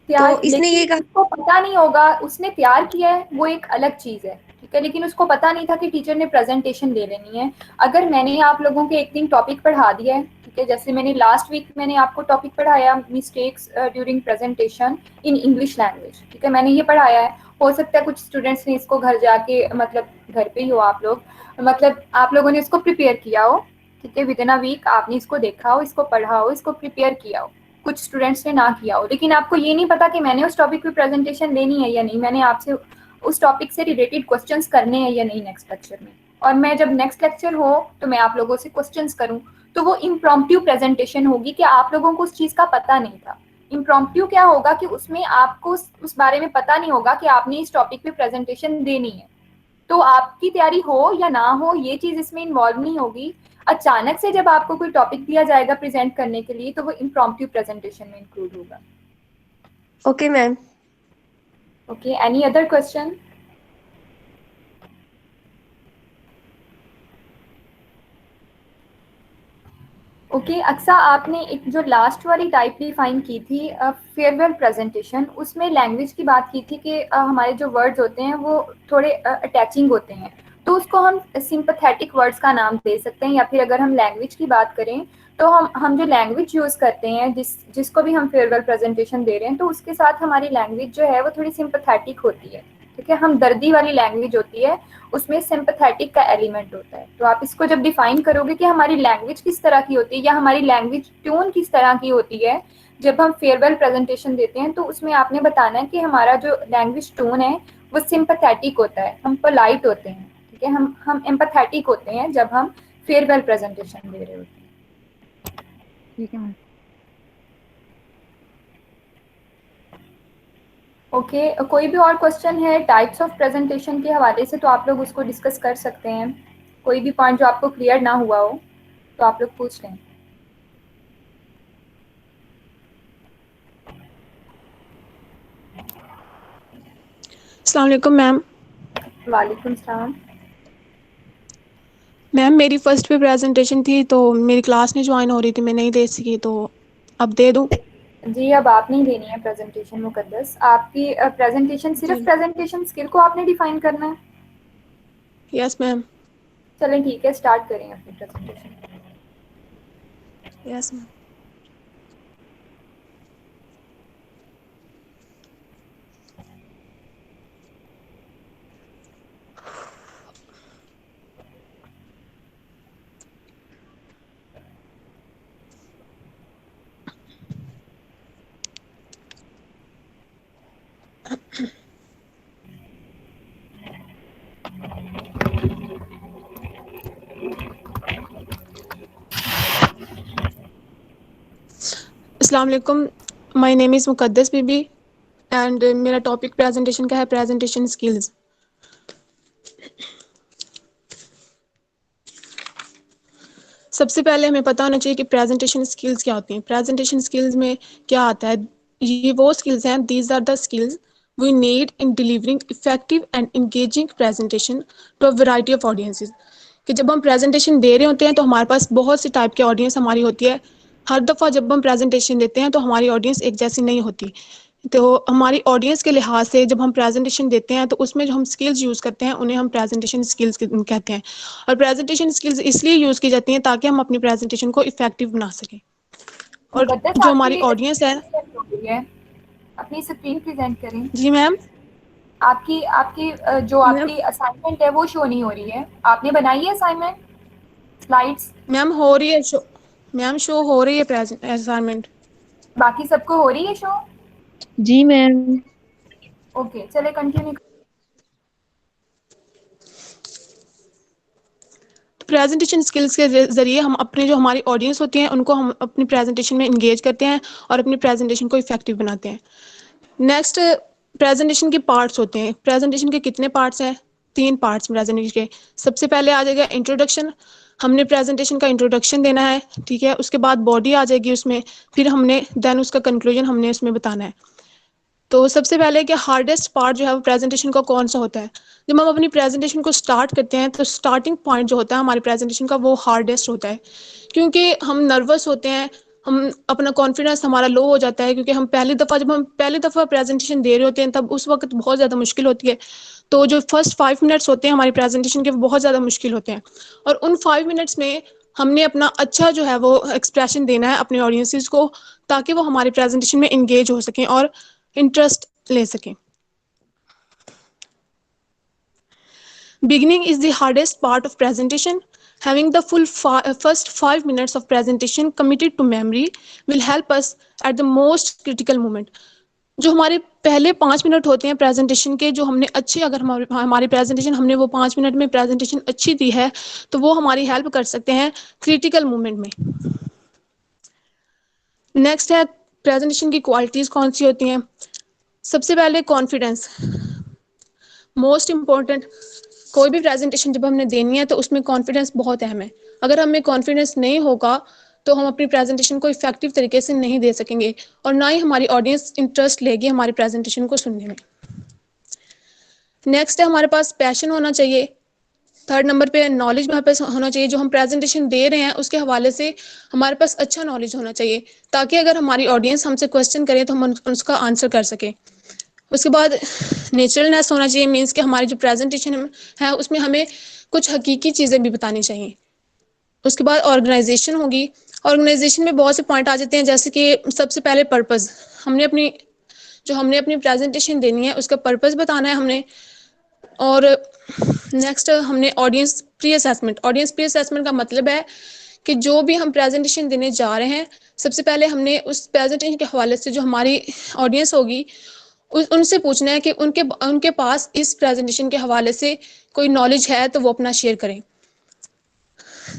तैयार, इसने लेकिन ये कहा। उसको पता नहीं होगा उसने तैयार किया है, वो एक अलग चीज है। ठीक है, लेकिन उसको पता नहीं था कि टीचर ने प्रेजेंटेशन ले लेनी है। अगर मैंने आप लोगों के एक दिन टॉपिक पढ़ा दिया है, ठीक है, जैसे मैंने लास्ट वीक मैंने आपको टॉपिक पढ़ाया mistakes during presentation in English language. ठीक है, मैंने ये पढ़ाया है। हो सकता है कुछ स्टूडेंट्स ने इसको घर जाके, मतलब घर पे ही हो आप लोग, मतलब आप लोगों ने इसको प्रिपेयर किया हो। ठीक है, विद इन अ वीक आपने इसको देखा हो, इसको पढ़ा हो, इसको प्रिपेयर किया हो। कुछ स्टूडेंट्स ने ना किया हो, लेकिन आपको ये नहीं पता कि मैंने उस टॉपिक पे प्रेजेंटेशन देनी है या नहीं, मैंने आपसे उस टॉपिक से रिलेटेड क्वेश्चंस करने हैं या नहीं नेक्स्ट लेक्चर में। और मैं जब नेक्स्ट लेक्चर हो तो मैं आप लोगों से क्वेश्चंस करूं, तो वो इम्प्रॉम्प्टू प्रेजेंटेशन होगी कि आप लोगों को उस चीज़ का पता नहीं था। इम्प्रॉम्प्टू क्या होगा कि उसमें आपको उस बारे में पता नहीं होगा कि आपने इस टॉपिक पे प्रेजेंटेशन देनी है, तो आपकी तैयारी हो या ना हो ये चीज़ इसमें इन्वॉल्व नहीं होगी। अचानक से जब आपको कोई टॉपिक दिया जाएगा प्रेजेंट करने के लिए तो वो इम्प्रॉम्प्टू प्रेजेंटेशन में इंक्लूड होगा। Okay ma'am. Okay, any other question? Okay Aqsa, आपने एक जो लास्ट वाली टाइप डिफाइन की थी फेयरवेल प्रेजेंटेशन, उसमें लैंग्वेज की बात की थी कि हमारे जो वर्ड्स होते हैं वो थोड़े अटैचिंग होते हैं, तो उसको हम सिंपैथेटिक वर्ड्स का नाम दे सकते हैं, या फिर अगर हम लैंग्वेज की बात करें तो हम जो लैंग्वेज यूज़ करते हैं जिसको भी हम फेयरवेल प्रेजेंटेशन दे रहे हैं, तो उसके साथ हमारी लैंग्वेज जो है वो थोड़ी सिंपैथेटिक होती है। ठीक है, हमदर्दी वाली लैंग्वेज होती है, उसमें सिंपैथेटिक का एलिमेंट होता है। तो आप इसको जब डिफाइन करोगे कि हमारी लैंग्वेज किस तरह की होती है या हमारी लैंग्वेज ट्यून किस तरह की होती है जब हम फेयरवेल प्रेजेंटेशन देते हैं, तो उसमें आपने बताना है कि हमारा जो लैंग्वेज टोन है वो सिंपैथेटिक होता है, हम पोलाइट होते हैं। ठीक है, हम एम्पैथेटिक होते हैं जब हम फेयरवेल प्रेजेंटेशन दे रहे होते हैं। ठीक है मैम। ओके, कोई भी और क्वेश्चन है टाइप्स ऑफ प्रेजेंटेशन के हवाले से तो आप लोग उसको डिस्कस कर सकते हैं। कोई भी पॉइंट जो आपको क्लियर ना हुआ हो तो आप लोग पूछ लें। अस्सलाम वालेकुम मैम। वालेकुम सलाम। मैम मेरी फर्स्ट पे प्रेजेंटेशन थी तो मेरी क्लास नहीं ज्वाइन हो रही थी, मैं नहीं दे सकी, तो अब दे दूँ? जी, अब आप नहीं देनी है प्रेजेंटेशन मुकद्दस। आपकी प्रेजेंटेशन सिर्फ जी प्रेजेंटेशन स्किल को आपने डिफाइन करना है। Yes ma'am. चलें ठीक है, स्टार्ट करें अपनी प्रेजेंटेशन। Yes ma'am. अस्सलाम वालेकुम, my name is Muqaddas Bibi and मेरा टॉपिक प्रेजेंटेशन का है, प्रेजेंटेशन स्किल्स। सबसे पहले हमें पता होना चाहिए कि प्रेजेंटेशन स्किल्स क्या होती हैं। प्रेजेंटेशन स्किल्स में क्या आता है, ये वो स्किल्स हैं, these are the skills we need in delivering effective and engaging presentation to a variety of audiences. कि जब हम प्रेजेंटेशन दे रहे होते हैं तो हमारे पास बहुत सी टाइप की ऑडियंस हमारी होती है। हर दफ़ा जब हम प्रेजेंटेशन देते हैं तो हमारी ऑडियंस एक जैसी नहीं होती, तो हमारी ऑडियंस के लिहाज से जब हम प्रेजेंटेशन देते हैं तो उसमें जो हम स्किल्स यूज़ करते हैं उन्हें हम प्रेजेंटेशन स्किल्स कहते हैं। और प्रेजेंटेशन स्किल्स इसलिए यूज़ की जाती हैं ताकि हम अपनी प्रेजेंटेशन को इफेक्टिव बना सकें। और मुकद्दस, जो हमारी आपकी ऑडियंस है। हो रही है, अपनी स्क्रीन प्रेजेंट करें। जी मैम। आपकी आपकी जो मैम आपकी असाइनमेंट है वो शो नहीं हो रही है। आपने बनाई है असाइनमेंट स्लाइड्स? मैम हो रही है शो, मैम शो हो रही है असाइनमेंट। बाकी सबको हो रही है शो? जी मैम। ओके, चले कंटिन्यू। प्रेजेंटेशन स्किल्स के ज़रिए हम अपने जो हमारी ऑडियंस होती हैं उनको हम अपनी प्रेजेंटेशन में इंगेज करते हैं और अपनी प्रेजेंटेशन को इफेक्टिव बनाते हैं। नेक्स्ट, प्रेजेंटेशन के पार्ट्स होते हैं। प्रेजेंटेशन के कितने पार्ट्स हैं? 3 पार्ट्स प्रेजेंटेशन के। सबसे पहले आ जाएगा इंट्रोडक्शन, हमने प्रेजेंटेशन का इंट्रोडक्शन देना है, ठीक है। उसके बाद बॉडी आ जाएगी उसमें, फिर हमने देन उसका कंक्लूजन हमने उसमें बताना है। तो सबसे पहले कि हार्डेस्ट पार्ट जो है वो प्रेजेंटेशन का कौन सा होता है। जब हम अपनी प्रेजेंटेशन को स्टार्ट करते हैं तो स्टार्टिंग पॉइंट जो होता है हमारी प्रेजेंटेशन का वो हार्डेस्ट होता है, क्योंकि हम नर्वस होते हैं, हम अपना कॉन्फिडेंस हमारा लो हो जाता है, क्योंकि जब हम पहली दफ़ा प्रेजेंटेशन दे रहे होते हैं तब उस वक्त बहुत ज़्यादा मुश्किल होती है। तो जो फर्स्ट 5 मिनट्स होते हैं हमारी प्रेजेंटेशन के वो बहुत ज़्यादा मुश्किल होते हैं, और उन 5 मिनट्स में हमने अपना अच्छा जो है वो एक्सप्रेशन देना है अपने ऑडियंसेस को, ताकि वो हमारी प्रेजेंटेशन में इंगेज हो सकें और इंटरेस्ट ले सकें। Beginning is the hardest part of presentation. Having the first 5 minutes of presentation committed to memory will help us at the most critical moment. जो हमारे पहले 5 मिनट होते हैं प्रेजेंटेशन के, जो हमने अच्छे, अगर हमारी प्रेजेंटेशन हमने वो 5 मिनट में प्रेजेंटेशन अच्छी दी है तो वो हमारी हेल्प कर सकते हैं क्रिटिकल मोमेंट में। नेक्स्ट है प्रेजेंटेशन की क्वालिटीज़ कौन सी होती हैं। सबसे पहले कॉन्फिडेंस, मोस्ट इम्पॉर्टेंट। कोई भी प्रेजेंटेशन जब हमने देनी है तो उसमें कॉन्फिडेंस बहुत अहम है। अगर हमें कॉन्फिडेंस नहीं होगा तो हम अपनी प्रेजेंटेशन को इफेक्टिव तरीके से नहीं दे सकेंगे और ना ही हमारी ऑडियंस इंटरेस्ट लेगी हमारी प्रेजेंटेशन को सुनने में। नेक्स्ट है हमारे पास पैशन होना चाहिए। थर्ड नंबर पे नॉलेज हमारे पास होना चाहिए, जो हम प्रेजेंटेशन दे रहे हैं उसके हवाले से हमारे पास अच्छा नॉलेज होना चाहिए, ताकि अगर हमारी ऑडियंस हमसे क्वेश्चन करे तो हम उसका आंसर कर सकें। उसके बाद नेचुरलनेस होना चाहिए, मीन्स कि हमारी जो प्रेजेंटेशन है उसमें हमें कुछ हकीकी चीज़ें भी बतानी चाहिए। उसके बाद ऑर्गेनाइजेशन होगी। ऑर्गेनाइजेशन में बहुत से पॉइंट आ जाते हैं, जैसे कि सबसे पहले पर्पस, हमने अपनी प्रेजेंटेशन देनी है उसका पर्पस बताना है हमने। और नेक्स्ट हमने audience pre assessment. Audience pre assessment का मतलब है कि जो भी हम प्रेजेंटेशन देने जा रहे हैं, सबसे पहले हमने उस प्रेजेंटेशन के हवाले से जो हमारी ऑडियंस होगी उनसे पूछना है कि उनके पास इस प्रेजेंटेशन के हवाले से कोई नॉलेज है तो वो अपना शेयर करें।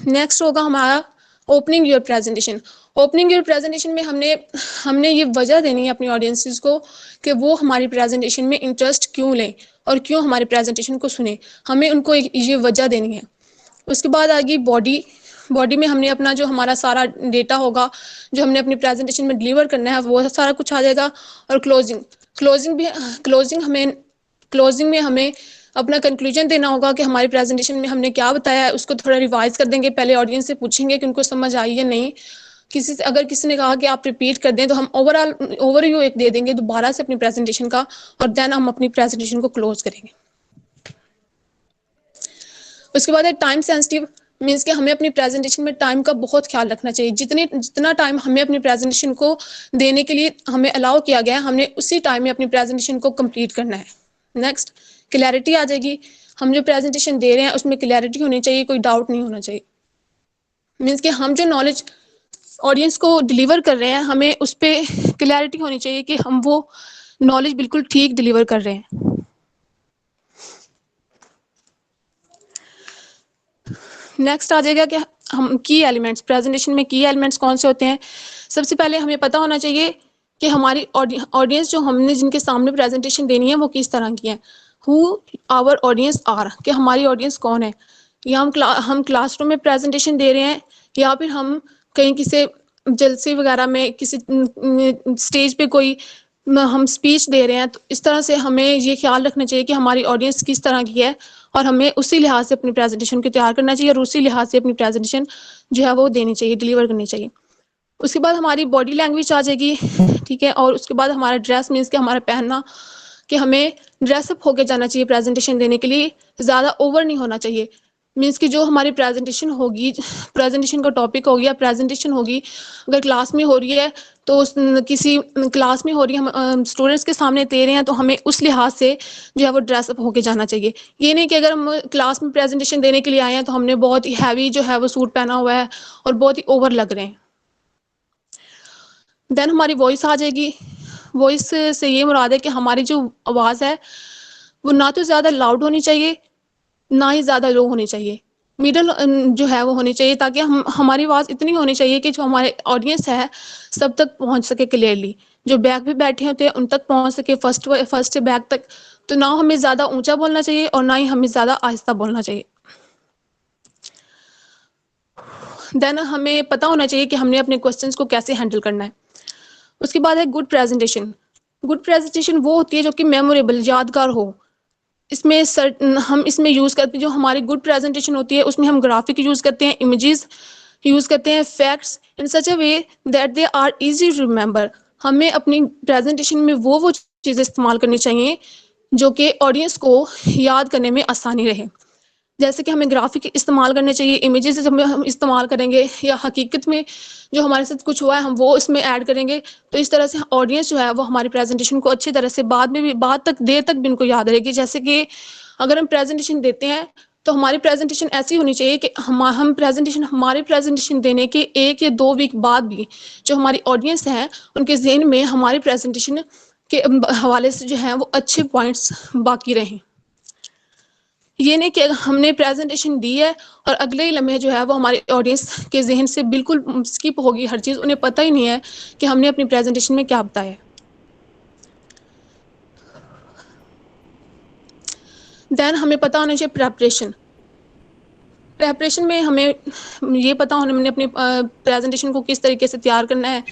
नेक्स्ट होगा हमारा opening your presentation. Opening your presentation में हमने ये वजह देनी है अपनी ऑडियंसेस को कि वो हमारी प्रेजेंटेशन में इंटरेस्ट क्यों लें और क्यों हमारी प्रेजेंटेशन को सुने, हमें उनको ये वजह देनी है। उसके बाद आएगी बॉडी में हमने अपना जो हमारा सारा डेटा होगा जो हमने अपनी प्रेजेंटेशन में डिलीवर करना है वो सारा कुछ आ जाएगा। और क्लोजिंग में हमें अपना कंक्लूजन देना होगा कि हमारी प्रेजेंटेशन में हमने क्या बताया है, उसको थोड़ा रिवाइज कर देंगे। पहले ऑडियंस से पूछेंगे कि उनको समझ आई या नहीं। अगर किसी ने कहा कि आप रिपीट कर दें तो हम ओवरव्यू एक दे देंगे दोबारा से अपनी प्रेजेंटेशन का, और देन हम अपनी प्रेजेंटेशन को क्लोज करेंगे। उसके बाद है टाइम सेंसिटिव, मीन्स कि हमें अपनी प्रेजेंटेशन में टाइम का बहुत ख्याल रखना चाहिए। जितना टाइम हमें अपनी प्रेजेंटेशन को देने के लिए हमें अलाउ किया गया है, हमने उसी टाइम में अपनी प्रेजेंटेशन को कंप्लीट करना है। नेक्स्ट क्लैरिटी आ जाएगी। हम जो प्रेजेंटेशन दे रहे हैं उसमें क्लैरिटी होनी चाहिए, कोई डाउट नहीं होना चाहिए। मीन्स कि हम जो नॉलेज ऑडियंस को डिलीवर कर रहे हैं हमें उस पर क्लैरिटी होनी चाहिए कि हम वो नॉलेज बिल्कुल ठीक डिलीवर कर रहे हैं। नेक्स्ट आ जाएगा कि हम की एलिमेंट्स, प्रेजेंटेशन में की एलिमेंट्स कौन से होते हैं। सबसे पहले हमें पता होना चाहिए कि हमारी ऑडियंस जो हमने जिनके सामने प्रेजेंटेशन देनी है वो किस तरह की है। हु आवर ऑडियंस आर, कि हमारी ऑडियंस कौन है। या हम क्लासरूम में प्रेजेंटेशन दे रहे हैं या फिर हम कहीं किसी जलसे वगैरह में किसी स्टेज पे कोई हम स्पीच दे रहे हैं, तो इस तरह से हमें ये ख्याल रखना चाहिए कि हमारी ऑडियंस किस तरह की है और हमें उसी लिहाज से अपनी प्रेजेंटेशन को तैयार करना चाहिए और उसी लिहाज से अपनी प्रेजेंटेशन जो है वो देनी चाहिए, डिलीवर करनी चाहिए। उसके बाद हमारी बॉडी लैंग्वेज आ जाएगी, ठीक है। और उसके बाद हमारा ड्रेस, मीन्स कि हमारा पहनना, कि हमें ड्रेसअप होके जाना चाहिए प्रेजेंटेशन देने के लिए, ज़्यादा ओवर नहीं होना चाहिए। मीन्स कि जो हमारी प्रेजेंटेशन होगी, प्रेजेंटेशन का टॉपिक हो गया, प्रेजेंटेशन होगी अगर क्लास में हो रही है तो किसी क्लास में हो रही है, हम स्टूडेंट्स के सामने दे रहे हैं, तो हमें उस लिहाज से जो है वो ड्रेसअप होके जाना चाहिए। ये नहीं कि अगर हम क्लास में प्रेजेंटेशन देने के लिए आए हैं तो हमने बहुत ही हैवी जो है वो सूट पहना हुआ है और बहुत ही ओवर लग रहे हैं। देन हमारी वॉइस आ जाएगी। वॉइस से ये मुराद है कि हमारी जो आवाज़ है वो ना तो ज़्यादा लाउड होनी चाहिए ना ही ज़्यादा लो होनी चाहिए, मिडल जो है वो होनी चाहिए, ताकि हमारी आवाज़ इतनी होनी चाहिए कि जो हमारे ऑडियंस है सब तक पहुंच सके क्लियरली। जो बैक पे बैठे होते हैं उन तक पहुंच सके, फर्स्ट से बैक तक। तो ना हमें ज़्यादा ऊंचा बोलना चाहिए और ना ही हमें ज़्यादा आहिस्ता बोलना चाहिए। देन हमें पता होना चाहिए कि हमने अपने क्वेश्चंस को कैसे हैंडल करना है। उसके बाद है गुड प्रेजेंटेशन। गुड प्रेजेंटेशन वो होती है जो कि मेमोरेबल, यादगार हो। हम इसमें यूज़ करते हैं, जो हमारी गुड प्रेजेंटेशन होती है उसमें हम ग्राफिक यूज़ करते हैं, इमेजेस यूज़ करते हैं, facts in such a way that they are easy to remember. हमें अपनी प्रेजेंटेशन में वो चीज़ें इस्तेमाल करनी चाहिए जो कि ऑडियंस को याद करने में आसानी रहे। जैसे कि हमें ग्राफिक इस्तेमाल करने चाहिए, इमेजेस हम इस्तेमाल करेंगे, या हकीकत में जो हमारे साथ कुछ हुआ है हम वो इसमें ऐड करेंगे। तो इस तरह से ऑडियंस जो है वो हमारी प्रेजेंटेशन को अच्छी तरह से देर तक भी उनको याद रहेगी। जैसे कि अगर हम प्रेजेंटेशन देते हैं तो हमारी प्रेजेंटेशन ऐसी होनी चाहिए कि हमारी प्रेजेंटेशन देने के 1 या 2 वीक बाद भी जो हमारी ऑडियंस है उनके ज़हन में हमारी प्रेजेंटेशन के हवाले से जो है वो अच्छे पॉइंट्स बाकी रहें। ये नहीं कि हमने प्रेजेंटेशन दी है और अगले ही लम्हे जो है वो हमारे ऑडियंस के जहन से बिल्कुल स्किप होगी हर चीज़, उन्हें पता ही नहीं है कि हमने अपनी प्रेजेंटेशन में क्या बताया। देन हमें पता होना चाहिए प्रेपरेशन में हमें ये पता होना हमने अपनी प्रेजेंटेशन को किस तरीके से तैयार करना है।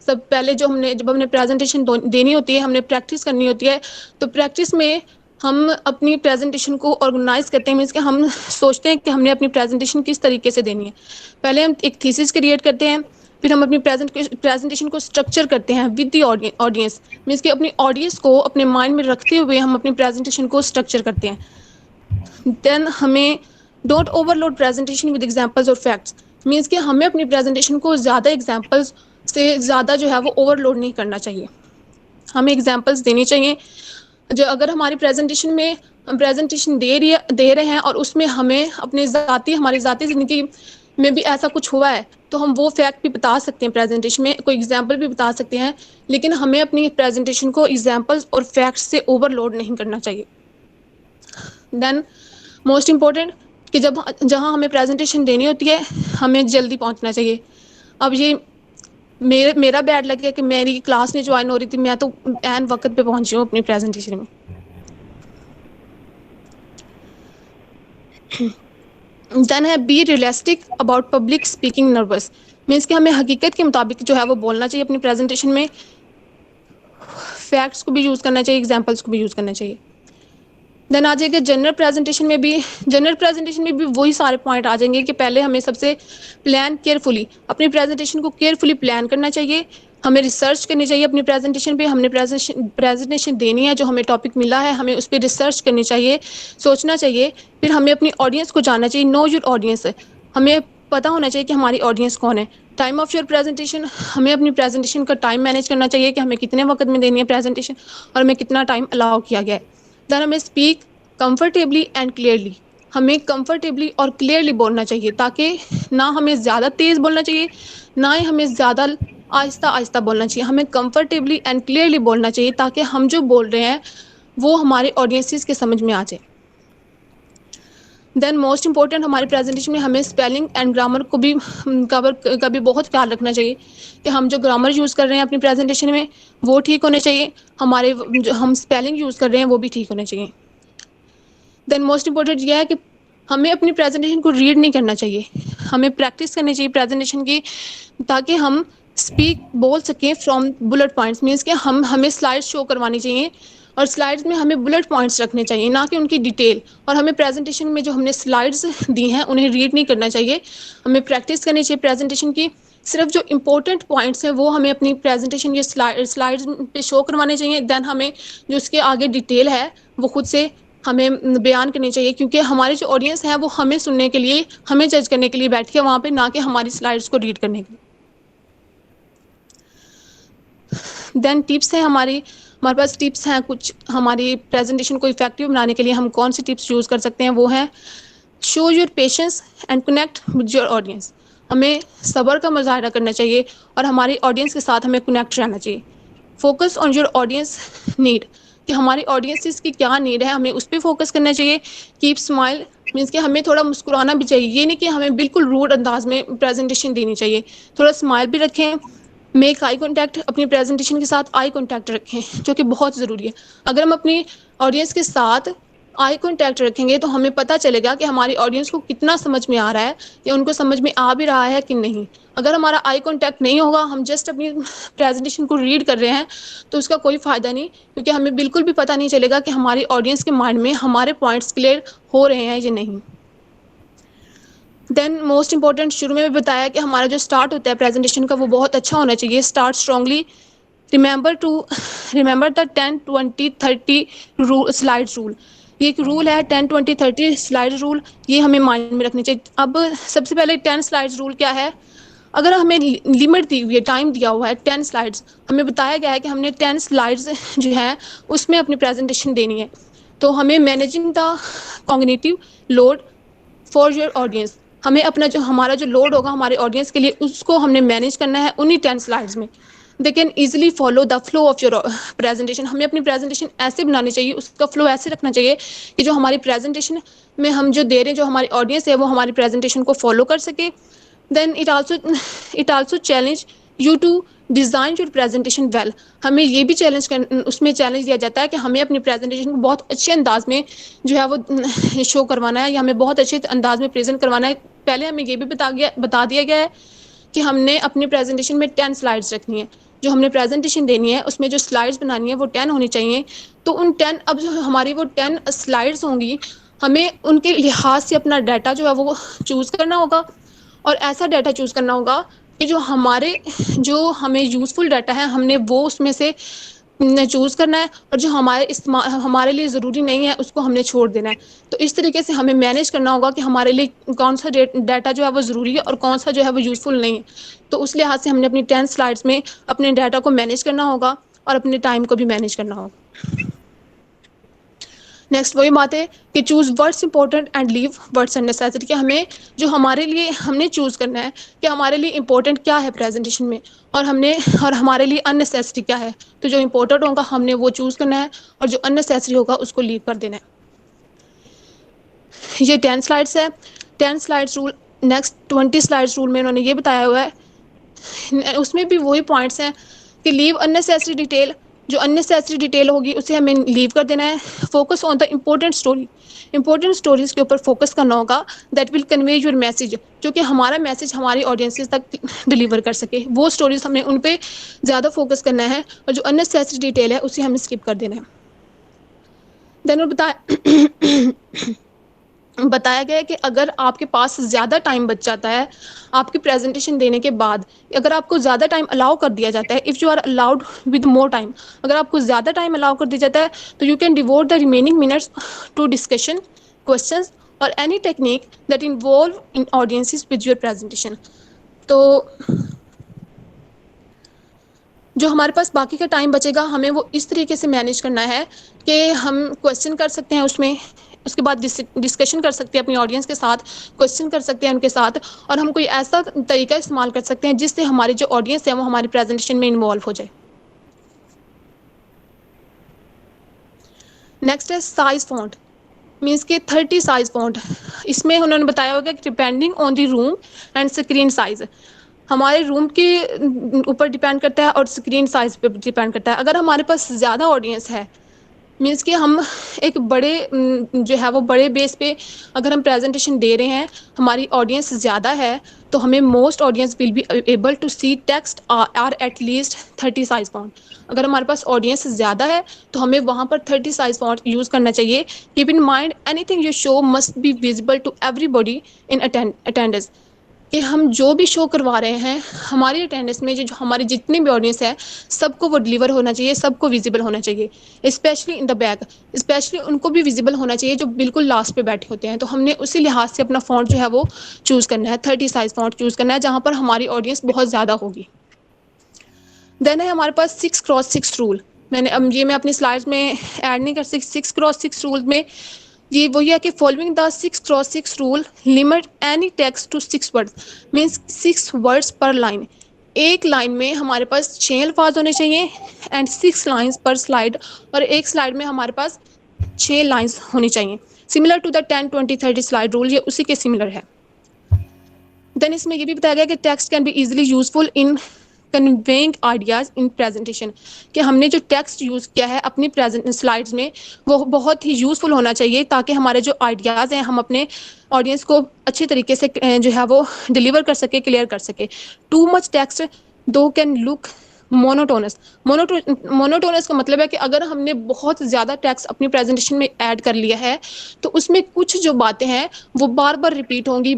सब पहले जब हमने प्रेजेंटेशन देनी होती है हमने प्रैक्टिस करनी होती है। तो प्रैक्टिस में हम अपनी प्रेजेंटेशन को ऑर्गेनाइज करते हैं, मीन्स कि हम सोचते हैं कि हमने अपनी प्रेजेंटेशन किस तरीके से देनी है। पहले हम एक थीसिस क्रिएट करते हैं, फिर हम अपनी प्रेजेंटेशन को स्ट्रक्चर करते हैं विद द ऑडियंस, मीन्स कि अपनी ऑडियंस को अपने माइंड में रखते हुए हम अपनी प्रेजेंटेशन को स्ट्रक्चर करते हैं। देन हमें don't overload presentation with examples और फैक्ट्स, मीन्स कि हमें अपनी प्रेजेंटेशन को ज़्यादा एग्जांपल्स से ज़्यादा जो है वो ओवरलोड नहीं करना चाहिए। हमें एग्जांपल्स देनी चाहिए। जो अगर हमारी प्रेजेंटेशन में हम प्रेजेंटेशन दे रहे हैं और उसमें हमें अपने हमारी ज़ाती ज़िंदगी में भी ऐसा कुछ हुआ है, तो हम वो फैक्ट भी बता सकते हैं प्रेजेंटेशन में, कोई एग्जांपल भी बता सकते हैं, लेकिन हमें अपनी प्रेजेंटेशन को एग्जांपल्स और फैक्ट्स से ओवरलोड नहीं करना चाहिए। देन मोस्ट इम्पोर्टेंट कि जहाँ हमें प्रेजेंटेशन देनी होती है हमें जल्दी पहुँचना चाहिए। अब ये मेरा बैड लग गया कि मेरी क्लास में ज्वाइन हो रही थी, मैं तो एन वक्त पे पहुंची हूँ अपनी प्रेजेंटेशन में। देन है be realistic about public speaking nervous, means कि हमें हकीकत के मुताबिक जो है वो बोलना चाहिए अपनी प्रेजेंटेशन में, फैक्ट्स को भी यूज़ करना चाहिए, एग्जाम्पल्स को भी यूज़ करना चाहिए। देन आ जाएगा जनरल प्रेजेंटेशन में भी वही सारे पॉइंट आ जाएंगे कि पहले हमें सबसे प्लान केयरफुली अपनी प्रेजेंटेशन को केयरफुली प्लान करना चाहिए, हमें रिसर्च करनी चाहिए अपनी प्रेजेंटेशन पे, हमने प्रेजेंटेशन देनी है, जो हमें टॉपिक मिला है हमें उस पर रिसर्च करनी चाहिए, सोचना चाहिए। फिर हमें अपनी ऑडियंस को जानना चाहिए, नो योर ऑडियंस, हमें पता होना चाहिए कि हमारी ऑडियंस कौन है। टाइम ऑफ योर प्रेजेंटेशन, हमें अपनी प्रेजेंटेशन का टाइम मैनेज करना चाहिए कि हमें कितने वक्त में देनी है प्रेजेंटेशन और हमें कितना टाइम अलाउ किया गया है। देन हमें स्पीक कंफर्टेबली एंड क्लियरली, हमें कंफर्टेबली और क्लियरली बोलना चाहिए, ताकि ना हमें ज़्यादा तेज़ बोलना चाहिए ना ही हमें ज़्यादा आहिस्ता आहिस्ता बोलना चाहिए, हमें कंफर्टेबली एंड क्लियरली बोलना चाहिए ताकि हम जो बोल रहे हैं वो हमारे ऑडियंसेस के समझ में आ जाए। देन मोस्ट इंपॉर्टेंट हमारी प्रेजेंटेशन में हमें स्पेलिंग एंड ग्रामर को भी का भी बहुत ख्याल रखना चाहिए कि हम जो ग्रामर यूज़ कर रहे हैं अपनी प्रेजेंटेशन में वो ठीक होने चाहिए, हमारे जो हम स्पेलिंग यूज़ कर रहे हैं वो भी ठीक होने चाहिए। देन मोस्ट इंपॉर्टेंट यह है कि हमें अपनी प्रेजेंटेशन को रीड नहीं करना चाहिए, हमें प्रैक्टिस करनी चाहिए प्रेजेंटेशन की, ताकि हम स्पीक बोल सकें फ्रॉम बुलेट पॉइंट्स, मीन्स कि हमें स्लाइड्स शो करवानी चाहिए और स्लाइड्स में हमें बुलेट पॉइंट्स रखने चाहिए, ना कि उनकी डिटेल। और हमें प्रेजेंटेशन में जो हमने स्लाइड्स दी हैं उन्हें रीड नहीं करना चाहिए, हमें प्रैक्टिस करनी चाहिए प्रेजेंटेशन की। सिर्फ जो इंपॉर्टेंट पॉइंट्स हैं वो हमें अपनी प्रेजेंटेशन या स्लाइड्स पे शो करवाने चाहिए। देन हमें जो उसके आगे डिटेल है वो खुद से हमें बयान करनी चाहिए, क्योंकि हमारी जो ऑडियंस है वो हमें सुनने के लिए, हमें जज करने के लिए बैठी है वहाँ पे, ना कि हमारी स्लाइड्स को रीड करने के लिए। देन टिप्स हैं हमारे पास टिप्स हैं कुछ हमारी प्रेजेंटेशन को इफेक्टिव बनाने के लिए। हम कौन सी टिप्स यूज़ कर सकते हैं, वो है show your patience and connect with your audience, हमें सब्र का मुजाहरा करना चाहिए और हमारी ऑडियंस के साथ हमें कनेक्ट रहना चाहिए। Focus on your audience need, कि हमारी ऑडियंस की क्या नीड है हमें उस पर फोकस करना चाहिए। कीप स्माइल, मीन्स कि हमें थोड़ा मुस्कुराना भी चाहिए, ये नहीं कि हमें बिल्कुल रूड अंदाज में प्रेजेंटेशन देनी चाहिए, थोड़ा स्माइल भी रखें। मेक आई कॉन्टैक्ट, अपनी प्रेजेंटेशन के साथ आई कॉन्टैक्ट रखें, जो कि बहुत ज़रूरी है। अगर हम अपनी ऑडियंस के साथ आई कॉन्टैक्ट रखेंगे तो हमें पता चलेगा कि हमारी ऑडियंस को कितना समझ में आ रहा है या उनको समझ में आ भी रहा है कि नहीं। अगर हमारा आई कॉन्टैक्ट नहीं होगा, हम जस्ट अपनी प्रेजेंटेशन को रीड कर रहे हैं, तो उसका कोई फ़ायदा नहीं, क्योंकि हमें बिल्कुल भी पता नहीं चलेगा कि हमारी ऑडियंस के माइंड में हमारे पॉइंट्स क्लियर हो रहे हैं या नहीं। देन मोस्ट इंपॉर्टेंट, शुरू में भी बताया कि हमारा जो स्टार्ट होता है प्रेजेंटेशन का वो बहुत अच्छा होना चाहिए। Start strongly, remember the 10-20-30 slides rule, ये एक रूल है 10-20-30 स्लाइड्स रूल, ये हमें माइंड में रखनी चाहिए। अब सबसे पहले 10 स्लाइड्स रूल क्या है, अगर हमें लिमिट दी हुई है, टाइम दिया हुआ है 10 स्लाइड्स, हमें बताया गया है कि हमने 10 स्लाइड्स जो है उसमें अपनी प्रेजेंटेशन देनी है, तो हमें managing the cognitive load for your audience, हमें अपना जो हमारा जो लोड होगा हमारे ऑडियंस के लिए उसको हमने मैनेज करना है उन्हीं 10 स्लाइड्स में। They can easily follow the flow of your presentation, हमें अपनी प्रेजेंटेशन ऐसे बनानी चाहिए, उसका फ्लो ऐसे रखना चाहिए कि जो हमारी प्रेजेंटेशन में हम जो दे रहे हैं, जो हमारी ऑडियंस है वो हमारी प्रेजेंटेशन को फॉलो कर सके। Then it also challenge you to design your presentation well, हमें ये भी उसमें चैलेंज दिया जाता है कि हमें अपनी प्रेजेंटेशन को बहुत अच्छे अंदाज में जो है वो शो करवाना है या हमें बहुत अच्छे अंदाज में प्रेजेंट करवाना है। पहले हमें ये भी बता दिया गया है कि हमने अपनी प्रेजेंटेशन में 10 स्लाइड्स रखनी है, जो हमने प्रेजेंटेशन देनी है उसमें जो स्लाइड्स बनानी है वो 10 होनी चाहिए। तो उन 10 अब जो हमारी वो 10 स्लाइड्स होंगी, हमें उनके लिहाज से अपना डाटा जो है वो चूज़ करना होगा, और ऐसा डाटा चूज़ करना होगा कि जो हमें यूज़फुल डाटा है हमने वो उसमें से चूज़ करना है, और जो हमारे लिए ज़रूरी नहीं है उसको हमने छोड़ देना है। तो इस तरीके से हमें मैनेज करना होगा कि हमारे लिए कौन सा डाटा जो है वो ज़रूरी है और कौन सा जो है वो यूज़फुल नहीं है। तो उस लिहाज से हमने अपनी 10 स्लाइड्स में अपने डाटा को मैनेज करना होगा और अपने टाइम को भी मैनेज करना होगा। नेक्स्ट वही बात है कि choose words important and leave words unnecessary, कि हमें जो हमारे लिए हमने चूज़ करना है कि हमारे लिए इंपॉर्टेंट क्या है प्रेजेंटेशन में, और हमारे लिए अननेसेसरी क्या है। तो जो इंपॉर्टेंट होगा हमने वो चूज़ करना है, और जो अननेसेसरी होगा उसको लीव कर देना है। ये 10 स्लाइड्स है, 10 slides rule. Next 20 slides rule में उन्होंने ये बताया हुआ है, उसमें भी वही पॉइंट्स हैं कि लीव अननेसेसरी डिटेल। जो अननेसेसरी डिटेल होगी उसे हमें लीव कर देना है। Focus on the important story, important stories के ऊपर फोकस करना होगा, that will convey your message, जो कि हमारा मैसेज हमारी ऑडियंसेस तक डिलीवर कर सके। वो स्टोरीज हमें उन पे ज़्यादा फोकस करना है, और जो अननेसेसरी डिटेल है उसे हमें स्किप कर देना है। देन बताया गया है कि अगर आपके पास ज़्यादा टाइम बच जाता है आपकी प्रेजेंटेशन देने के बाद, अगर आपको ज़्यादा टाइम अलाउ कर दिया जाता है, if you are allowed with more time, अगर आपको ज़्यादा टाइम अलाउ कर दिया जाता है तो you can devote the remaining minutes to discussion, questions और any technique that involve in audiences with your presentation. तो जो हमारे पास बाकी का टाइम बचेगा हमें वो इस तरीके से मैनेज करना है कि हम क्वेश्चन कर सकते हैं उसमें, उसके बाद डिस्कशन कर सकते हैं अपनी ऑडियंस के साथ, क्वेश्चन कर सकते हैं उनके साथ, और हम कोई ऐसा तरीका इस्तेमाल कर सकते हैं जिससे हमारी जो ऑडियंस है वो हमारी प्रेजेंटेशन में इन्वॉल्व हो जाए। नेक्स्ट है साइज फ़ॉन्ट, मीन्स के 30 साइज फ़ॉन्ट। इसमें उन्होंने बताया होगा कि depending on the room and screen size, हमारे रूम के ऊपर डिपेंड करता है और स्क्रीन साइज़ पे डिपेंड करता है। अगर हमारे पास ज़्यादा ऑडियंस है, मीन्स कि हम एक बड़े जो है वो बड़े बेस पे अगर हम प्रेजेंटेशन दे रहे हैं, हमारी ऑडियंस ज़्यादा है, तो हमें most audience will be able to see text are at least 30 size font. अगर हमारे पास ऑडियंस ज़्यादा है तो हमें वहाँ पर 30 साइज फॉन्ट यूज़ करना चाहिए। Keep in mind anything you show must be visible to everybody in attendance, कि हम जो भी शो करवा रहे हैं हमारी अटेंडेंस में जो हमारी जितनी भी ऑडियंस है सबको वो डिलीवर होना चाहिए, सबको विजिबल होना चाहिए। Specially in the back, specially उनको भी विजिबल होना चाहिए जो बिल्कुल लास्ट पे बैठे होते हैं। तो हमने उसी लिहाज से अपना फ़ॉन्ट जो है वो चूज़ करना है, 30 साइज फ़ॉन्ट चूज़ करना है जहाँ पर हमारी ऑडियंस बहुत ज़्यादा होगी। देन है हमारे पास 6x6 रूल। मैं अपनी स्लाइड्स में ऐड नहीं कर सकती। 6x6 रूल में ये वही है कि following the 6x6 rule limit any text to 6 words, means 6 words per line. एक लाइन में हमारे पास 6 अल्फाज होने चाहिए एंड 6 लाइन्स पर स्लाइड, और एक स्लाइड में हमारे पास 6 लाइन्स होनी चाहिए। Similar to the 10-20-30 slide rule, ये उसी के सिमिलर है। देन इसमें ये भी बताया गया कि text can be easily useful in conveying ideas in presentation, कि हमने जो टेक्स्ट यूज़ किया है अपनी प्रेजेंट स्लाइड्स में वो बहुत ही यूज़फुल होना चाहिए, ताकि हमारे जो आइडियाज़ हैं हम अपने ऑडियंस को अच्छे तरीके से जो है वो डिलीवर कर सके, क्लियर कर सके। टू मच टेक्स्ट दो कैन लुक मोनोटोनस। मोनोटोनस का मतलब है कि अगर हमने बहुत ज़्यादा टेक्स्ट अपनी प्रेजेंटेशन में ऐड कर लिया है तो उसमें कुछ जो बातें हैं वो बार बार रिपीट होंगी,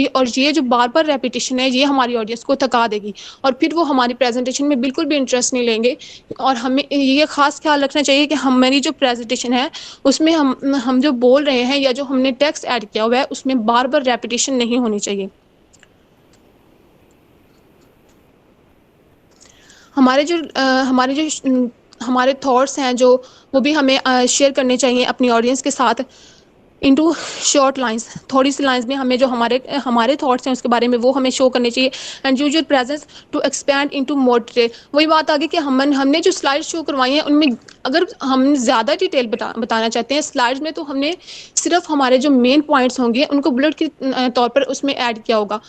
और ये जो बार बार रेपिटेशन है ये हमारी ऑडियंस को थका देगी, और फिर वो हमारी प्रेजेंटेशन में बिल्कुल भी इंटरेस्ट नहीं लेंगे। और हमें ये ख़ास ख्याल रखना चाहिए कि हमारी जो प्रेजेंटेशन है उसमें हम जो बोल रहे हैं या जो हमने टेक्स्ट ऐड किया हुआ है उसमें बार बार रेपिटेशन नहीं होनी चाहिए। हमारे थॉट्स हैं जो वो भी हमें शेयर करने चाहिए अपनी ऑडियंस के साथ इनटू शॉर्ट लाइंस। थोड़ी सी लाइंस में हमें जो हमारे थॉट्स हैं उसके बारे में वो हमें शो करने चाहिए। And use your presence to expand into more detail. वही बात आ गई कि हमने जो स्लाइड शो करवाई हैं उनमें अगर हम ज़्यादा डिटेल बताना चाहते हैं स्लाइड्स में, तो हमने सिर्फ हमारे जो मेन पॉइंट्स होंगे उनको बुलेट के तौर पर उसमें ऐड किया होगा।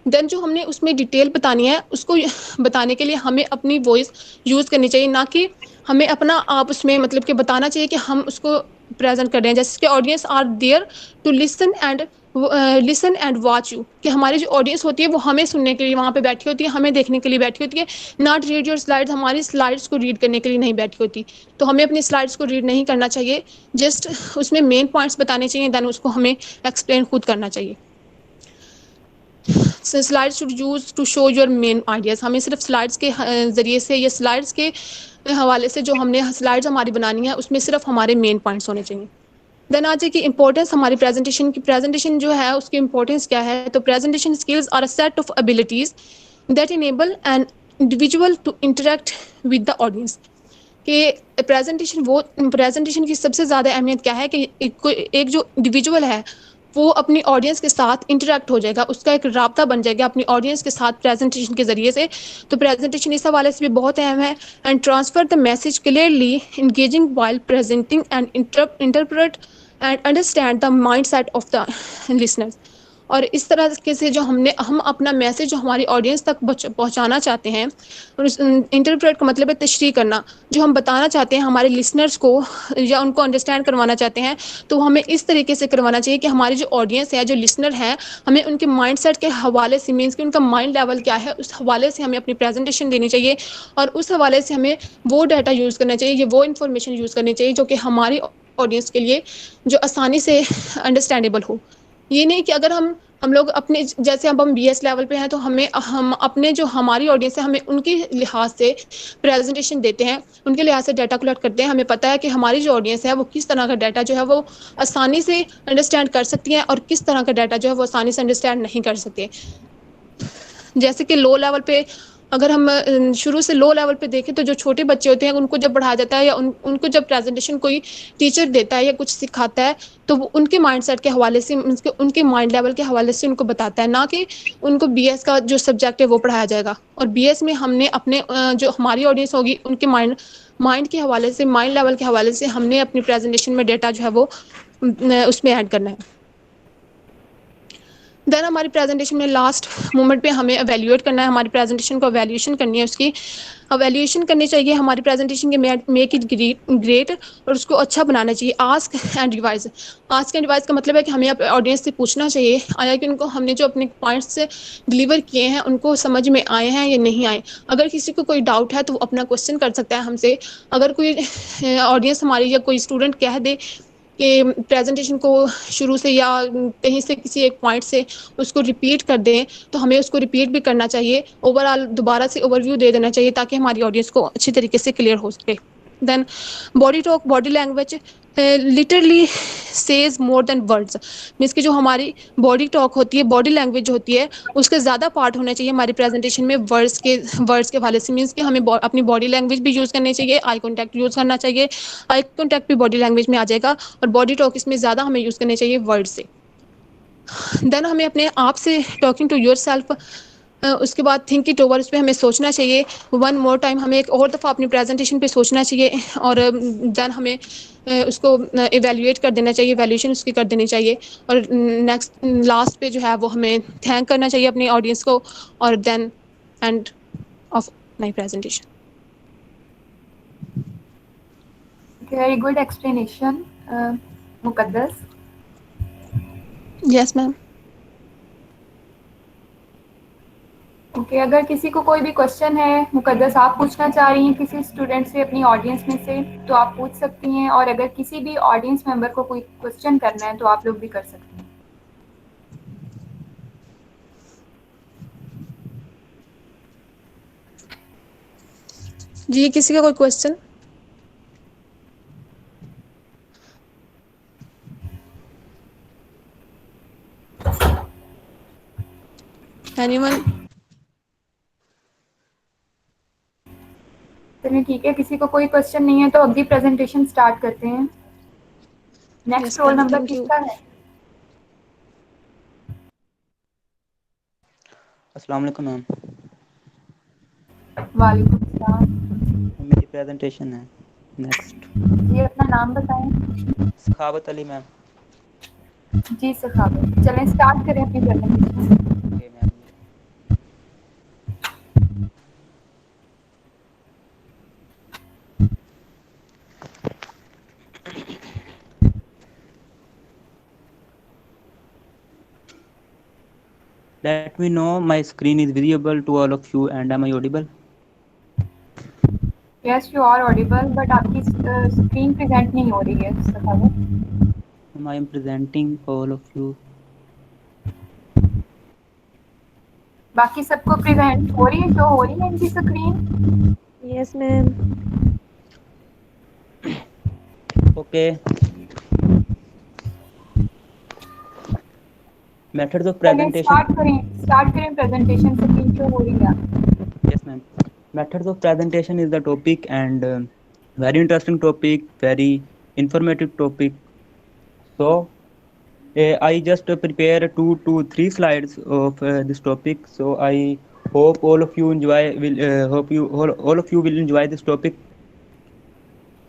देन जो हमने उसमें डिटेल बतानी है उसको बताने के लिए हमें अपनी वॉइस यूज़ करनी चाहिए, ना कि हमें अपना आप उसमें मतलब कि बताना चाहिए कि हम उसको प्रेजेंट कर रहे हैं। जैसे कि audience are there to listen and listen and watch you, कि हमारी जो ऑडियंस होती है वो हमें सुनने के लिए वहाँ पे बैठी होती है, हमें देखने के लिए बैठी होती है, नॉट रीड योर स्लाइड्स, हमारी स्लाइड्स को रीड करने के लिए नहीं बैठी होती। तो हमें अपनी स्लाइड्स को रीड नहीं करना चाहिए, जस्ट उसमें मेन पॉइंट्स बताने चाहिए, देन उसको हमें एक्सप्लेन खुद करना चाहिए। Slides should use to show your main ideas, हमें सिर्फ स्लाइड्स के ज़रिए से या स्लाइड्स के हवाले से जो हमने स्लाइड्स हमारी बनानी है उसमें सिर्फ हमारे मेन पॉइंट्स होने चाहिए। देन आ जाए कि इंपॉर्टेंस हमारी प्रेजेंटेशन की, प्रेजेंटेशन जो है उसकी इंपॉर्टेंस क्या है। तो presentation skills are a set of abilities that enable an individual to interact with the audience, कि प्रेजेंटेशन की सबसे ज़्यादा अहमियत क्या है कि एक जो इंडिविजुअल है वो अपनी ऑडियंस के साथ इंटरेक्ट हो जाएगा, उसका एक राब्ता बन जाएगा अपनी ऑडियंस के साथ प्रेजेंटेशन के ज़रिए से। तो प्रेजेंटेशन इस हवाले से भी बहुत अहम है। And transfer the message clearly, engaging while presenting and interpret and understand the mind set of the listeners. और इस तरह के से जो हम अपना मैसेज जो हमारी ऑडियंस तक पहुंचाना चाहते हैं, इंटरप्रेट का मतलब है तशरीह करना, जो हम बताना चाहते हैं हमारे लिसनर्स को या उनको अंडरस्टैंड करवाना चाहते हैं, तो हमें इस तरीके से करवाना चाहिए कि हमारी जो ऑडियंस है, जो लिसनर है, हमें उनके माइंडसेट के हवाले से, मीन्स कि उनका माइंड लेवल क्या है, उस हवाले से हमें अपनी प्रेजेंटेशन देनी चाहिए। और उस हवाले से हमें वो डाटा यूज़ करना चाहिए, वो इन्फॉर्मेशन यूज़ करनी चाहिए जो कि हमारी ऑडियंस के लिए जो आसानी से अंडरस्टैंडेबल हो। ये नहीं कि अगर हम लोग अपने, जैसे अब हम बीएस लेवल पे हैं, तो हम अपने जो हमारी ऑडियंस है, हमें उनके लिहाज से प्रेजेंटेशन देते हैं, उनके लिहाज से डाटा कलेक्ट करते हैं। हमें पता है कि हमारी जो ऑडियंस है वो किस तरह का डाटा जो है वो आसानी से अंडरस्टैंड कर सकती है और किस तरह का डाटा जो है वो आसानी से अंडरस्टैंड नहीं कर सकते। जैसे कि लो लेवल पे अगर हम शुरू से लो लेवल पे देखें, तो जो छोटे बच्चे होते हैं उनको जब पढ़ाया जाता है या उनको जब प्रेजेंटेशन कोई टीचर देता है या कुछ सिखाता है, तो वो उनके माइंडसेट के हवाले से, उनके माइंड लेवल के हवाले से उनको बताता है, ना कि उनको बीएस का जो सब्जेक्ट है वो पढ़ाया जाएगा। और बीएस में हमने अपने जो हमारी ऑडियंस होगी उनके माइंड के हवाले से, माइंड लेवल के हवाले से हमने अपनी प्रेजेंटेशन में डेटा जो है वो उसमें ऐड करना है। देन हमारी प्रेजेंटेशन में लास्ट मोमेंट पे हमें एवेल्यूएट करना है, हमारी प्रेजेंटेशन को एवेल्यूएशन करनी है, उसकी एवेल्यूएशन करनी चाहिए हमारी प्रेजेंटेशन के मेक इट ग्रेट, और उसको अच्छा बनाना चाहिए। Ask and revise, ask and revise का मतलब है कि हमें अपने ऑडियंस से पूछना चाहिए आया कि उनको हमने जो अपने पॉइंट्स डिलीवर किए हैं उनको समझ में आए हैं या नहीं आए। अगर किसी को कोई डाउट है तो वो अपना क्वेश्चन कर सकता है हमसे। अगर कोई ऑडियंस हमारी या कोई स्टूडेंट कह दे कि प्रेजेंटेशन को शुरू से या कहीं से किसी एक पॉइंट से उसको रिपीट कर दें, तो हमें उसको रिपीट भी करना चाहिए, ओवरऑल दोबारा से ओवरव्यू दे देना चाहिए ताकि हमारी ऑडियंस को अच्छी तरीके से क्लियर हो सके। Then body talk, body language literally says more than words, means कि जो हमारी बॉडी टॉक होती है, बॉडी लैंग्वेज होती है, उसके ज़्यादा पार्ट होना चाहिए हमारी प्रेजेंटेशन में वर्ड्स के हवाले से। मीन्स कि हमें अपनी बॉडी लैंग्वेज भी यूज़ करनी चाहिए, आई कॉन्टैक्ट यूज़ करना चाहिए, आई कॉन्टैक्ट भी बॉडी लैंग्वेज में आ जाएगा, और बॉडी टॉक इसमें ज़्यादा हमें यूज़ करनी चाहिए वर्ड से। देन हमें अपने आप से टॉकिंग टू योर सेल्फ, उसके बाद थिंक इट ओवर, उस पर हमें सोचना चाहिए वन मोर टाइम, हमें एक और दफ़ा अपनी प्रेजेंटेशन पे सोचना चाहिए, और देन हमें उसको इवेल्युएट कर देना चाहिए, वैल्यूएशन उसकी कर देनी चाहिए, और नेक्स्ट लास्ट पे जो है वो हमें थैंक करना चाहिए अपनी ऑडियंस को, और then end of my presentation. Very good explanation Muqaddas. Yes ma'am. Okay, अगर किसी को कोई भी क्वेश्चन है, मुकद्दस आप पूछना चाह रही हैं किसी स्टूडेंट से अपनी ऑडियंस में से, तो आप पूछ सकती हैं, और अगर किसी भी ऑडियंस मेंबर को कोई क्वेश्चन करना है तो आप लोग भी कर सकते हैं। जी, किसी का कोई क्वेश्चन? एनीवन? चलिए ठीक है, किसी को कोई क्वेश्चन नहीं है तो अगली प्रेजेंटेशन स्टार्ट करते हैं। Next roll number thank you. किसका है? अस्सलाम वालेकुम मैम। वालेकुम सलाम। मेरी प्रेजेंटेशन है नेक्स्ट। जी अपना नाम बताएं। सखावत अली मैम। जी सखावत, चलें स्टार्ट करें अपनी presentation. Okay ma'am. Let me know my screen is visible to all of you and am I audible? Yes, you are audible, but आपकी स्क्रीन प्रेजेंट नहीं हो रही है सखावत। I am presenting all of you. बाकी सबको present हो रही है, शो हो रही है इनकी screen? Yes ma'am. Okay. Methods of presentation. Start करें प्रेजेंटेशन, स्क्रीन शो हो रही है? Yes, ma'am. Methods of presentation is the topic and very interesting topic, very informative topic. So I just prepare 2 to 3 slides of this topic. So I hope all of you enjoy. Hope you all of you will enjoy this topic.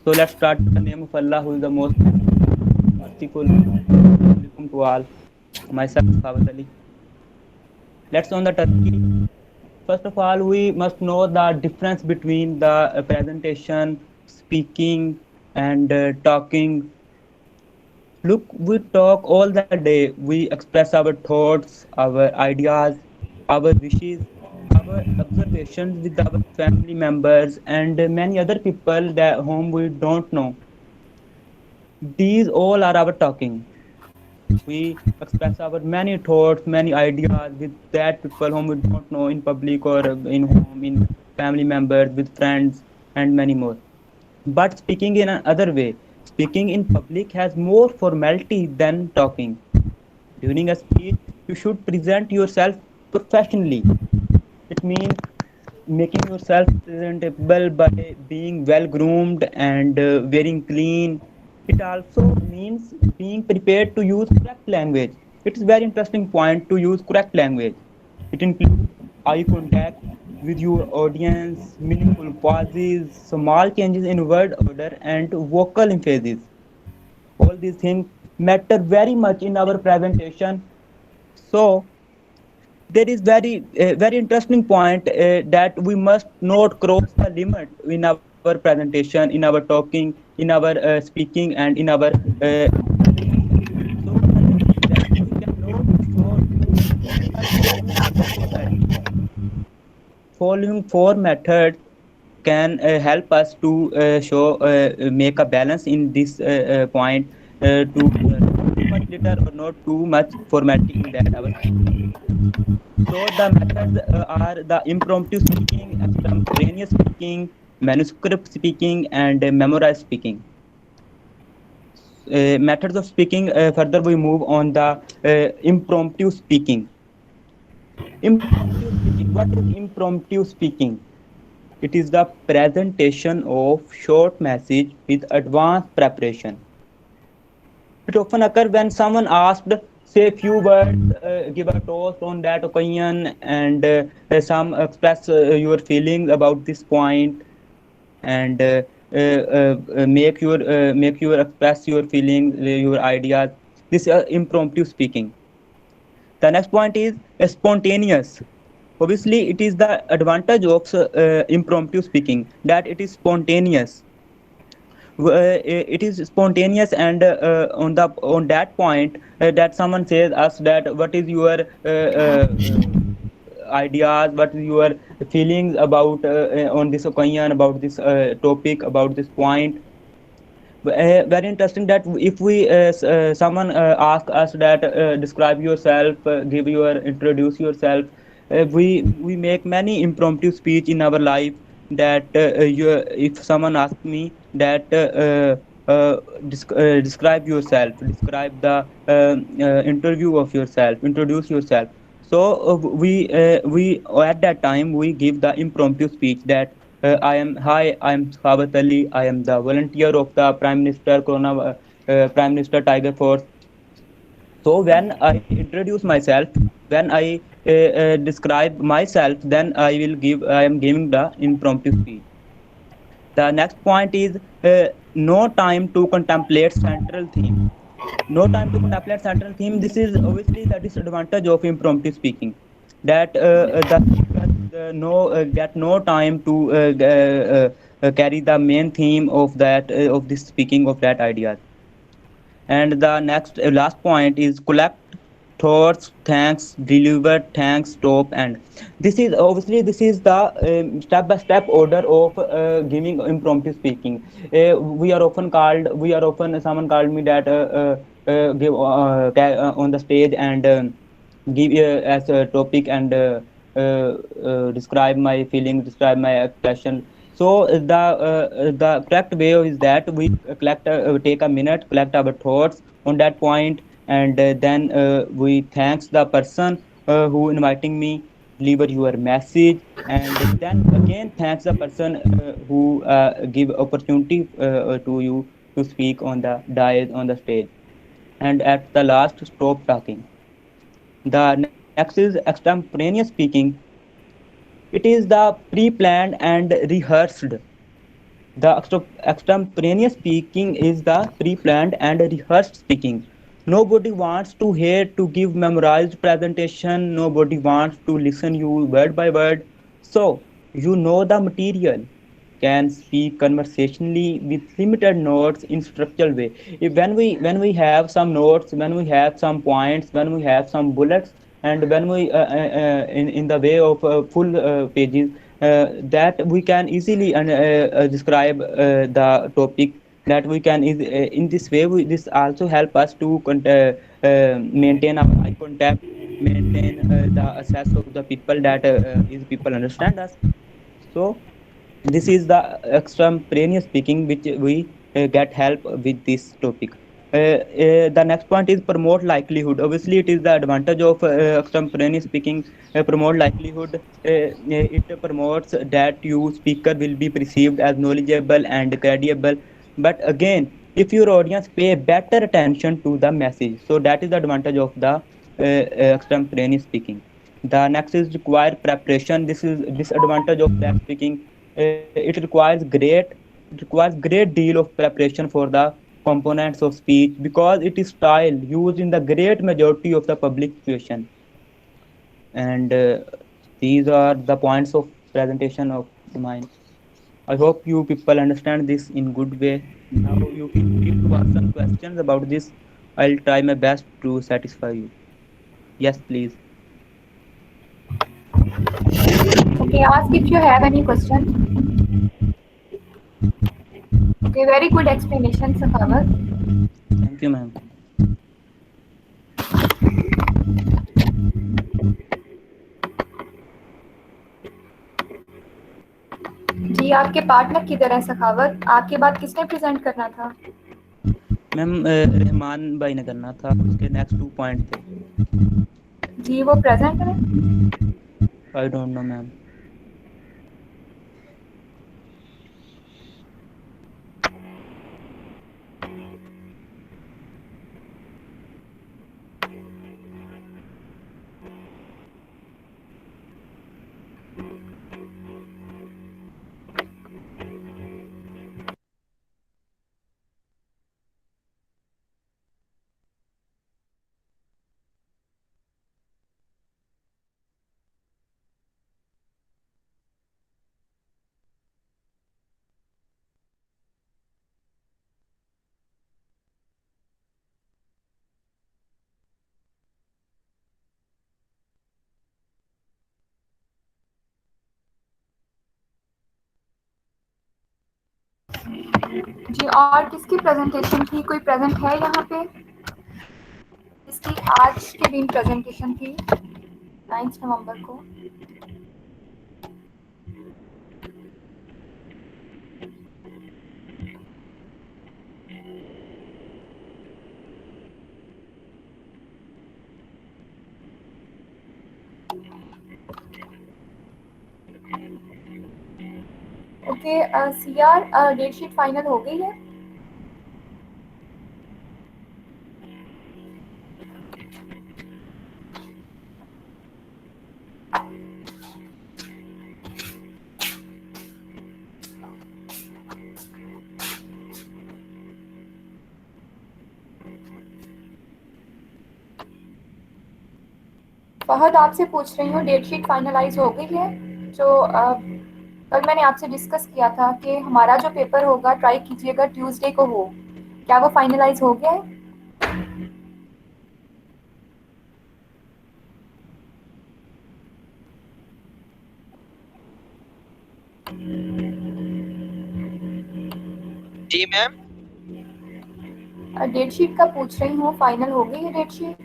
So let's start. In the name of Allah, who is the most merciful. Welcome to all. Myself, Fawad Ali. Let's on the Turkey. First of all, we must know the difference between the presentation, speaking, and talking. Look, we talk all the day. We express our thoughts, our ideas, our wishes, our observations with our family members and many other people that whom we don't know. These all are our talking. We express our many thoughts, many ideas with that people whom we don't know in public or in home, in family members, with friends, and many more. But speaking in another way, speaking in public has more formality than talking. During a speech, you should present yourself professionally. It means making yourself presentable by being well groomed and wearing clean. It also means being prepared to use correct language. It's very interesting point to use correct language. It includes eye contact with your audience, meaningful pauses, small changes in word order, and vocal emphasis. All these things matter very much in our presentation. So there is very interesting point that we must not cross the limit in our presentation, in our talking, in our speaking, and in our so that we cannot following 4 methods can help us to show make a balance in this point to not too much litter or not too much formatting in that our. So the methods are the impromptu speaking, extemporaneous speaking, manuscript speaking, and memorized speaking. Methods of speaking. Further, we move on the impromptu speaking. Impromptu speaking. What is impromptu speaking? It is the presentation of short message with advanced preparation. It often occurs when someone asked, say, few words, give a toast on that occasion, and some express your feelings about this point, and make your express your feelings, your ideas. This is impromptu speaking. The next point is spontaneous. Obviously, it is the advantage of impromptu speaking that it is spontaneous. It is spontaneous, and on that point that someone says us that what is your ideas, what is your feelings about on this occasion, about this topic, about this point. Very interesting that if we someone ask us that describe yourself, give your introduce yourself, we make many impromptu speech in our life that if someone asks me that describe yourself, describe the interview of yourself, introduce yourself. So we at that time we give the impromptu speech that I am Fawad Ali. I am the volunteer of the Prime Minister Prime Minister Tiger Force. So when I introduce myself, when I describe myself, then I am giving the impromptu speech. The next point is no time to contemplate central theme. No time to contemplate central theme. This is obviously the disadvantage of impromptu speaking. That the speakers get no time to carry the main theme of that of this speaking of that ideas. And the next last point is collect thoughts, thanks, deliver, thanks, stop, and this is obviously this is the step by step order of giving impromptu speaking. We are often someone called me that give on the stage and give as a topic and describe my feelings, describe my expression. So the correct way is that we take a minute, collect our thoughts on that point, and then we thanks the person who inviting me, deliver your message, and then again thanks the person who give opportunity to you to speak on the dais on the stage, and at the last stop talking. The next is extemporaneous speaking. It is the pre-planned and rehearsed. The extemporaneous speaking is the pre-planned and rehearsed speaking. Nobody wants to hear to give memorized presentation. Nobody wants to listen you word by word. So you know the material. Can speak conversationally with limited notes in structural way. When we have some notes, when we have some points, when we have some bullets, and when we in the way of full pages, that we can easily describe the topic, that we can in this way this also help us to maintain our eye contact, maintain the access of the people, that is people understand us. So this is the extemporaneous speaking which we get help with this topic. The next point is promote likelihood. Obviously it is the advantage of extemporaneous speaking. Promote likelihood, it promotes that you speaker will be perceived as knowledgeable and credible. But again, if your audience pay better attention to the message, so that is the advantage of the extemporaneous speaking. The next is require preparation. This is disadvantage of that speaking. It requires great deal of preparation for the components of speech, because it is style used in the great majority of the public situation. And these are the points of presentation of mine. I hope you people understand this in good way. Now you feel free to ask some questions about this. I'll try my best to satisfy you. Yes, please. Okay, ask if you have any question. Okay, very good explanation, Sakhawat. Thank you, ma'am. जी, आपके partner किधर है सखावत? आपके बाद किसने present करना था? Ma'am Rahman भाई ने करना था, उसके नेक्स्ट 2 पॉइंट थे। जी, वो प्रेजेंट है? I don't know ma'am. जी, और किसकी प्रेजेंटेशन थी? कोई प्रेजेंट है यहाँ पे? इसकी आज के दिन प्रेजेंटेशन थी 9 नवंबर को। Okay, CR date sheet final हो गई है? फहद, आपसे पूछ रही हूँ, डेट शीट फाइनलाइज हो गई है? जो कल मैंने आपसे डिस्कस किया था कि हमारा जो पेपर होगा ट्राई कीजिएगा ट्यूसडे को हो, क्या वो फाइनलाइज हो गया है? जी मैम। डेट शीट का पूछ रही हूँ, फाइनल हो गई है डेट शीट?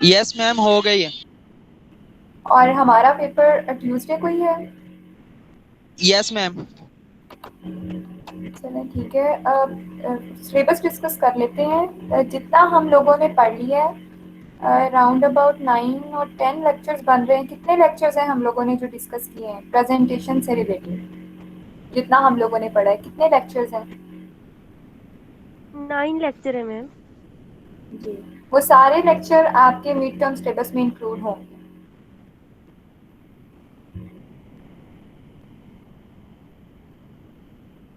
यस मैम, हो गई है। और हमारा पेपर ट्यूसडे को ही है? Yes ma'am. चलें ठीक है, सिलेबस डिस्कस कर लेते हैं। जितना हम लोगों ने पढ़ लिया है, राउंड अबाउट 9 और 10 लेक्चर्स बन रहे हैं। कितने लेक्चर्स हैं हम लोगों ने जो डिस्कस किए हैं प्रेजेंटेशन से रिलेटेड? जितना हम लोगों ने पढ़ा है, कितने लेक्चर्स हैं? 9 लेक्चर है मैम। जी, वो सारे लेक्चर आपके मिड टर्म सिलेबस में इंक्लूड होंगे।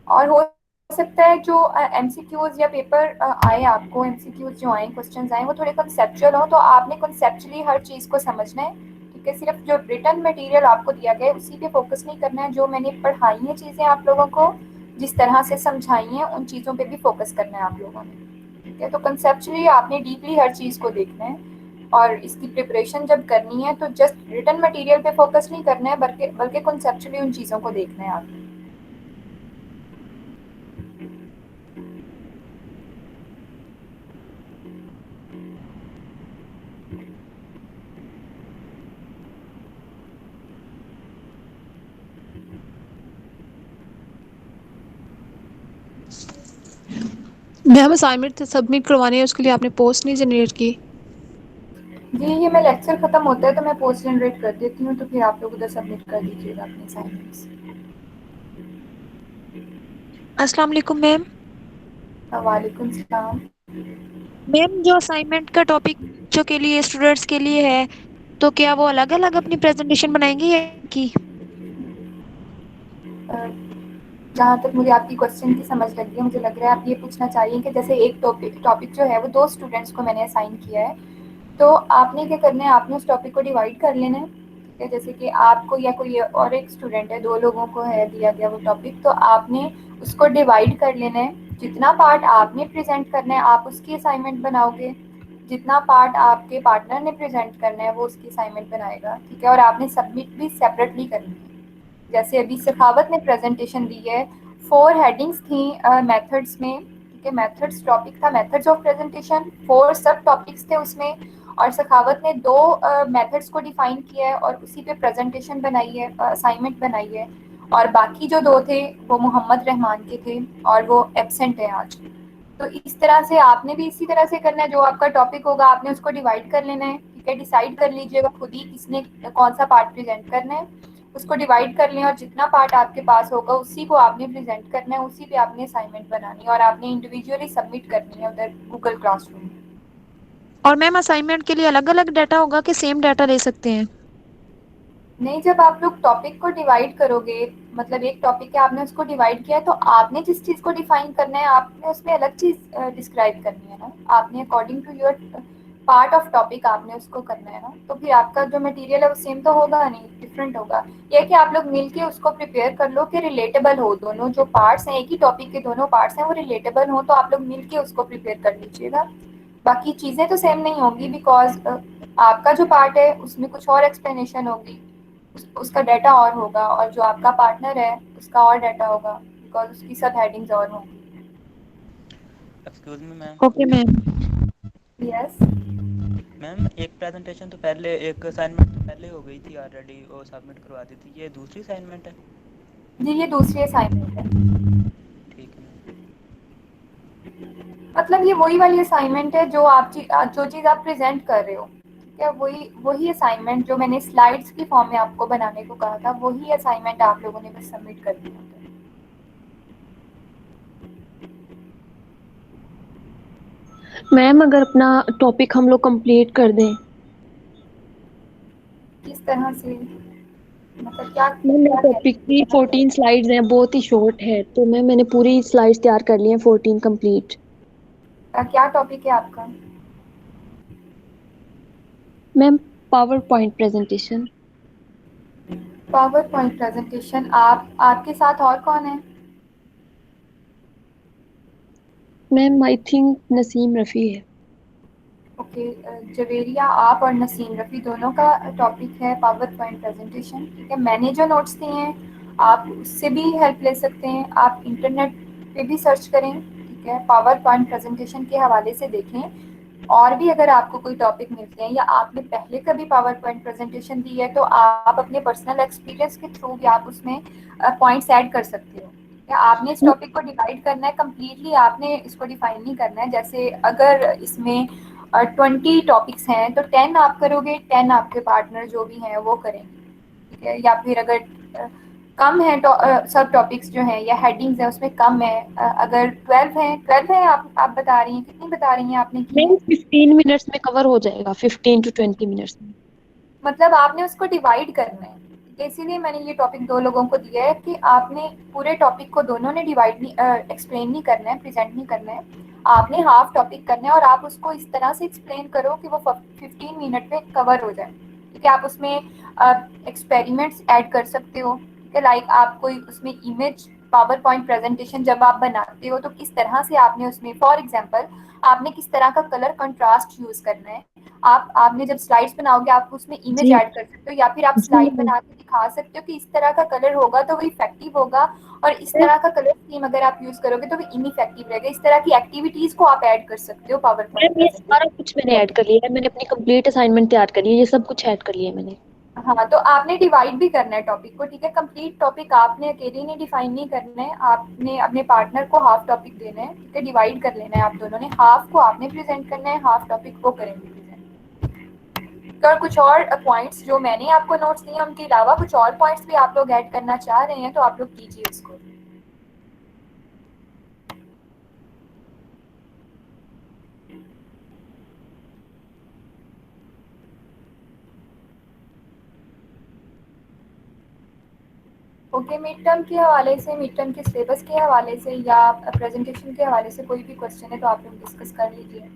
और हो सकता है जो एमसीक्यूज या पेपर आए, आपको एमसीक्यूज जो आए, क्वेश्चंस आए, वो थोड़े कंसेप्चुअल हो, तो आपने कंसेप्चुअली हर चीज़ को समझना है। ठीक है, सिर्फ जो रिटन मटेरियल आपको दिया गया है उसी पे फोकस नहीं करना है। जो मैंने पढ़ाई हैं चीज़ें आप लोगों को, जिस तरह से समझाई हैं, उन चीज़ों पे भी फोकस करना है आप लोगों ने। ठीक है, तो कंसेप्चुअली आपने डीपली हर चीज़ को देखना है। और इसकी प्रिपरेशन जब करनी है तो जस्ट रिटन मटेरियल पे फोकस नहीं करना है, बल्कि कंसेप्चुअली उन चीज़ों को देखना है आपने। मैम असाइनमेंट सबमिट करवानी है, उसके लिए आपने पोस्ट नहीं जनरेट की? जी, ये मैं लेक्चर खत्म होता है तो मैं पोस्ट जनरेट कर देती हूँ, तो फिर आप लोग उधर सबमिट कर दीजिएगा अपने असाइनमेंट्स। अस्सलाम वालेकुम मैम। वालेकुम सलाम। मैम जो असाइनमेंट का टॉपिक बच्चों के लिए, स्टूडेंट्स के लिए है, तो क्या वो अलग अलग अपनी प्रेजेंटेशन बनाएंगे या की? जहाँ तक मुझे आपकी क्वेश्चन की समझ लगी है, मुझे लग रहा है आप ये पूछना चाहिए कि जैसे एक टॉपिक जो है वो 2 स्टूडेंट्स को मैंने असाइन किया है, तो आपने क्या करना है, आपने उस टॉपिक को डिवाइड कर लेना है। ठीक है, जैसे कि आपको या कोई और एक स्टूडेंट है, 2 लोगों को है दिया गया वो टॉपिक, तो आपने उसको डिवाइड कर लेना है। जितना पार्ट आपने प्रेजेंट करना है आप उसकी असाइनमेंट बनाओगे, जितना पार्ट आपके पार्टनर ने प्रेजेंट करना है वो उसकी असाइनमेंट बनाएगा। ठीक है, और आपने सबमिट भी सेपरेटली करनी है। जैसे अभी सखावत ने प्रेजेंटेशन दी है, 4 हेडिंग्स थी मेथड्स में। ठीक है, मेथड्स टॉपिक था, मेथड्स ऑफ प्रेजेंटेशन, 4 सब टॉपिक्स थे उसमें, और सखावत ने 2 मेथड्स को डिफाइन किया है और उसी पे प्रेजेंटेशन बनाई है, असाइनमेंट बनाई है। और बाकी जो 2 थे वो मोहम्मद रहमान के थे और वो एब्सेंट है आज। तो इस तरह से आपने भी इसी तरह से करना है, जो आपका टॉपिक होगा आपने उसको डिवाइड कर लेना है। ठीक है, डिसाइड कर लीजिएगा खुद ही किसने कौन सा पार्ट प्रेजेंट करना है, उसको डिवाइड कर लें, और जितना पार्ट आपके पास होगा उसी को आपने प्रेजेंट करना है, उसी पे आपने असाइनमेंट बनानी है और आपने इंडिविजुअली सबमिट करनी है उधर गूगल क्लासरूम। और मैम असाइनमेंट के लिए अलग अलग डाटा होगा कि सेम डाटा ले सकते हैं? नहीं, जब आप लोग टॉपिक को डिवाइड करोगे, मतलब एक टॉपिक है आपने उसको डिवाइड किया है, तो आपने जिस चीज़ को डिफाइन करना है आपने उसमें अलग चीज़ डिस्क्राइब करनी है ना। आपने according to your part of topic आपने उसको करना है ना, तो फिर आपका जो मटेरियल है वो सेम तो होगा नहीं, डिफरेंट होगा। यह कि आप लोग मिलके उसको प्रिपेयर कर लो कि रिलेटेबल हो, दोनों जो पार्ट्स हैं, एक ही टॉपिक के दोनों पार्ट्स हैं वो रिलेटेबल हो, तो आप लोग मिलके उसको प्रिपेयर कर लीजिएगा। बाकी चीज़ें तो सेम नहीं होंगी, बिकॉज आपका जो पार्ट है उसमें कुछ और एक्सप्लेनेशन होगी, उसका डाटा और होगा, और जो आपका पार्टनर है उसका और डाटा होगा, बिकॉज उसकी सब हेडिंग्स और होंगी। Excuse me ma'am. Okay ma'am. Yes ma'am एक प्रेजेंटेशन तो पहले, एक असाइनमेंट तो पहले हो गई थी ऑलरेडी, वो सबमिट करवा दी थी, ये दूसरी असाइनमेंट है? जी, ये दूसरी असाइनमेंट है। ठीक है मैम। मतलब ये वही वाली असाइनमेंट है जो जो चीज़ आप प्रेजेंट कर रहे हो। ठीक है, वही असाइनमेंट जो मैंने स्लाइड्स की फॉर्म में आपको बनाने को कहा था, वही असाइनमेंट आप लोगों ने बस सबमिट कर दिया होता है। मैम अगर अपना टॉपिक हम लोग कंप्लीट कर दें? किस तरह से, मतलब क्या मैम मेरे क्या टॉपिक की 14 स्लाइड्स हैं, बहुत ही शॉर्ट है, तो मैंने पूरी स्लाइड्स तैयार कर ली हैं, 14 कंप्लीट। क्या टॉपिक है आपका? Ma'am power point presentation. Power point presentation. आपके साथ और कौन है? Ma'am I think Naseem Rafi है। ओके, जवेरिया, आप और नसीम रफ़ी दोनों का टॉपिक है पावर पॉइंट प्रेजेंटेशन। ठीक है, मैंने जो नोट्स दिए हैं आप उससे भी हेल्प ले सकते हैं। आप इंटरनेट पे भी सर्च करें, ठीक है, पावर पॉइंट प्रेजेंटेशन के हवाले से देखें। और भी अगर आपको कोई टॉपिक मिलते हैं या आपने पहले कभी पावर पॉइंट प्रेजेंटेशन दी है तो आप अपने पर्सनल एक्सपीरियंस के थ्रू भी आप उसमें पॉइंट्स ऐड कर सकते हो। या आपने इस टॉपिक को डिवाइड करना है कम्प्लीटली, आपने इसको डिफाइन नहीं करना है। जैसे अगर इसमें 20 टॉपिक्स हैं तो 10 आप करोगे, 10 आपके पार्टनर जो भी हैं वो करेंगे, ठीक है। या फिर अगर कम है तो सब टॉपिक्स जो हैं या हेडिंग्स हैं उसमें कम है, अगर 12 है आप बता रही हैं, कितनी बता रही हैं आपने की है? मैम 15 मिनट्स में कवर हो जाएगा, 15 to 20 मिनट्स में। मतलब आपने उसको डिवाइड करना है। इसीलिए मैंने ये टॉपिक 2 लोगों को दिया है कि आपने पूरे टॉपिक को दोनों ने डिवाइड नहीं एक्सप्लेन नहीं करना है, प्रेजेंट नहीं करना है। आपने हाफ टॉपिक करना है और आप उसको इस तरह से एक्सप्लेन करो कि वो 15 मिनट में कवर हो जाए। ठीक है, आप उसमें एक्सपेरिमेंट्स ऐड कर सकते हो, ठीक है। लाइक आप कोई उसमें इमेज पावर पॉइंट प्रेजेंटेशन जब आप बनाते हो तो किस तरह से आपने उसमें, फॉर एग्जांपल, आपने किस तरह का कलर कंट्रास्ट यूज करना है। आपने जब स्लाइड्स बनाओगे आप उसमें इमेज जी ऐड कर सकते हो, या फिर आप जी स्लाइड मैम। बना के दिखा सकते हो कि इस तरह का कलर होगा तो वो इफेक्टिव होगा, और इस तरह का कलर स्कीम अगर आप यूज करोगे तो वो इनइफेक्टिव रहेगा। इस तरह की एक्टिविटीज को आप ऐड कर सकते हो पावर पॉइंट मैम ये सारा प्रेजेंटेशन। कुछ मैंने ऐड कर लिया है, मैंने अपनी कंप्लीट असाइनमेंट तैयार कर ली है, ये सब कुछ ऐड कर लिया है मैंने। हाँ, तो आपने डिवाइड भी करना है टॉपिक को, ठीक है। कंप्लीट टॉपिक आपने अकेले ने डिफाइन नहीं करना है, आपने अपने पार्टनर को हाफ टॉपिक देना है, ठीक है। डिवाइड कर लेना है आप दोनों ने, हाफ को आपने प्रेजेंट करना है, हाफ टॉपिक वो करेंगे प्रेजेंट। और कुछ और पॉइंट्स जो मैंने आपको नोट्स दिए उनके अलावा कुछ और पॉइंट्स भी आप लोग ऐड करना चाह रहे हैं तो आप लोग कीजिए उसको। ओके, मिड टर्म के हवाले से, मिड टर्म के सिलेबस के हवाले से या प्रेजेंटेशन के हवाले से कोई भी क्वेश्चन है तो आप लोग डिस्कस कर लीजिए।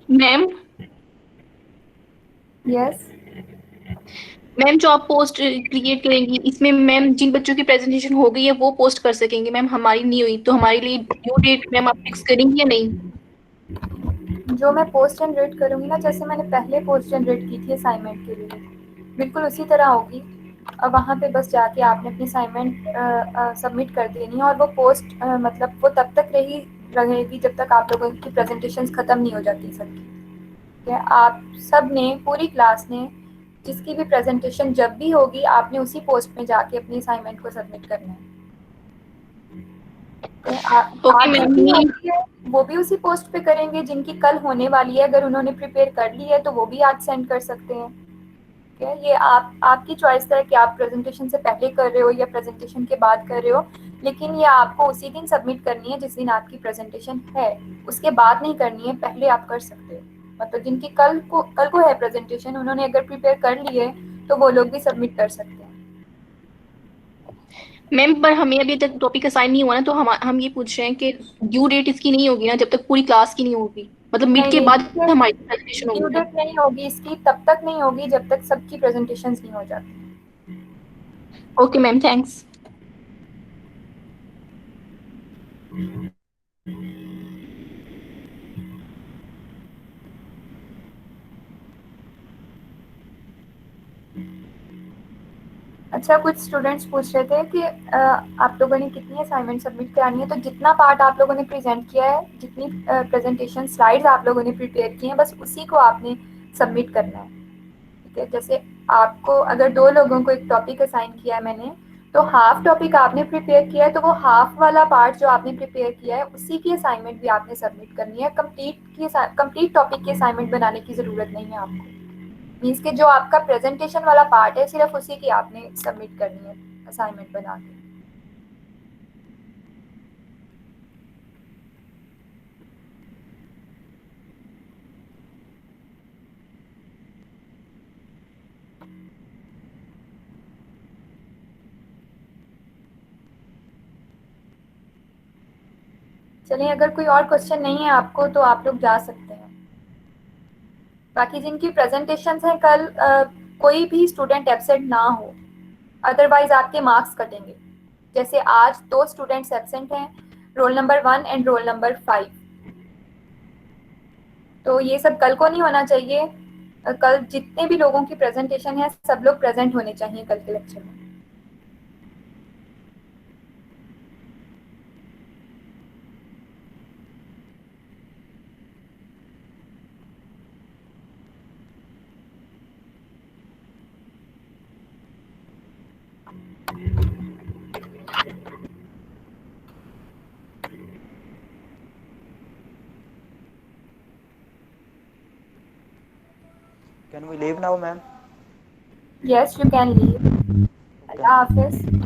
Ma'am yes. मैम जो आप पोस्ट क्रिएट करेंगी इसमें मैम जिन बच्चों की प्रेजेंटेशन हो गई है वो पोस्ट कर सकेंगे, मैम हमारी नहीं हुई तो हमारे लिए ड्यू डेट मैम आप फिक्स करेंगी या नहीं? जो मैं पोस्ट जनरेट करूँगी ना, जैसे मैंने पहले पोस्ट जनरेट की थी असाइनमेंट के लिए, बिल्कुल उसी तरह होगी। अब वहाँ पे बस जाके आपने अपनी असाइनमेंट सबमिट कर देनी है और वो पोस्ट मतलब वो तब तक रहेगी जब तक आप लोगों की प्रेजेंटेशंस ख़त्म नहीं हो जाती सबकी, ठीक है। आप सब ने, पूरी क्लास ने, जिसकी भी प्रेजेंटेशन जब भी होगी आपने उसी पोस्ट में जाके अपनी असाइनमेंट को सबमिट करना है। ओके आज मैम, जिनकी होती है वो भी उसी पोस्ट पे करेंगे, जिनकी कल होने वाली है अगर उन्होंने प्रिपेयर कर ली है तो वो भी आज सेंड कर सकते हैं, ठीक है। ये आपकी चॉइस है कि आप प्रेजेंटेशन से पहले कर रहे हो या प्रेजेंटेशन के बाद कर रहे हो, लेकिन ये आपको उसी दिन सबमिट करनी है जिस दिन आपकी प्रेजेंटेशन है, उसके बाद नहीं करनी है, पहले आप कर सकते हो। मतलब जिनकी कल को है प्रेजेंटेशन, उन्होंने अगर प्रिपेयर कर ली है तो वो लोग भी सबमिट कर सकते हैं। मैम पर हमें अभी तक टॉपिक असाइन नहीं हुआ ना, तो हम ये पूछ रहे हैं कि ड्यू डेट इसकी नहीं होगी ना जब तक पूरी क्लास की नहीं होगी, मतलब मिड नहीं के नहीं, बाद हमारी प्रेजेंटेशन ड्यू होगी ना। डेट नहीं होगी इसकी, तब तक नहीं होगी जब तक सबकी प्रेजेंटेशंस नहीं हो जाती। Okay ma'am, thanks. अच्छा, कुछ स्टूडेंट्स पूछ रहे थे कि आप लोगों ने कितनी असाइनमेंट सबमिट करानी है। तो जितना पार्ट आप लोगों ने प्रेजेंट किया है, जितनी प्रेजेंटेशन स्लाइड्स आप लोगों ने प्रिपेयर की हैं, बस उसी को आपने सबमिट करना है। ठीक है, जैसे आपको अगर 2 लोगों को एक टॉपिक असाइन किया है मैंने, तो हाफ टॉपिक आपने प्रिपेयर किया है, तो वो हाफ वाला पार्ट जो आपने प्रिपेयर किया है उसी की असाइनमेंट भी आपने सबमिट करनी है। कंप्लीट टॉपिक की असाइनमेंट बनाने की ज़रूरत नहीं है आपको। मीन्स कि जो आपका प्रेजेंटेशन वाला पार्ट है, सिर्फ उसी की आपने सबमिट करनी है असाइनमेंट बना के। चलिए, अगर कोई और क्वेश्चन नहीं है आपको तो आप लोग जा सकते हैं। बाकी जिनकी प्रेजेंटेशंस हैं कल, कोई भी स्टूडेंट एब्सेंट ना हो, अदरवाइज आपके मार्क्स कटेंगे। जैसे आज 2 स्टूडेंट्स एब्सेंट हैं, roll number 1 and roll number 5। तो ये सब कल को नहीं होना चाहिए। कल जितने भी लोगों की प्रेजेंटेशन है, सब लोग प्रेजेंट होने चाहिए कल के लेक्चर में। Can we leave now, ma'am? Yes, you can leave. Allah Hafiz.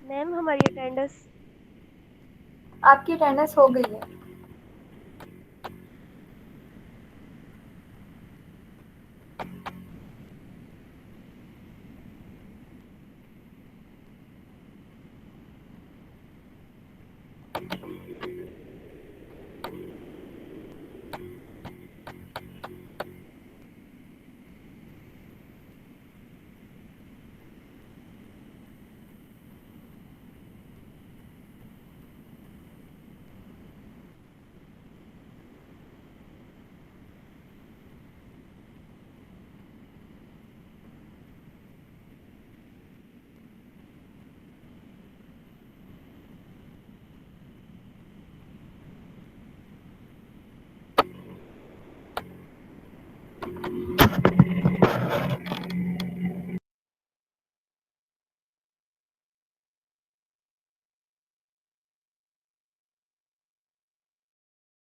Ma'am हमारी अटेंडेंस आपकी अटेंडेंस हो गई है।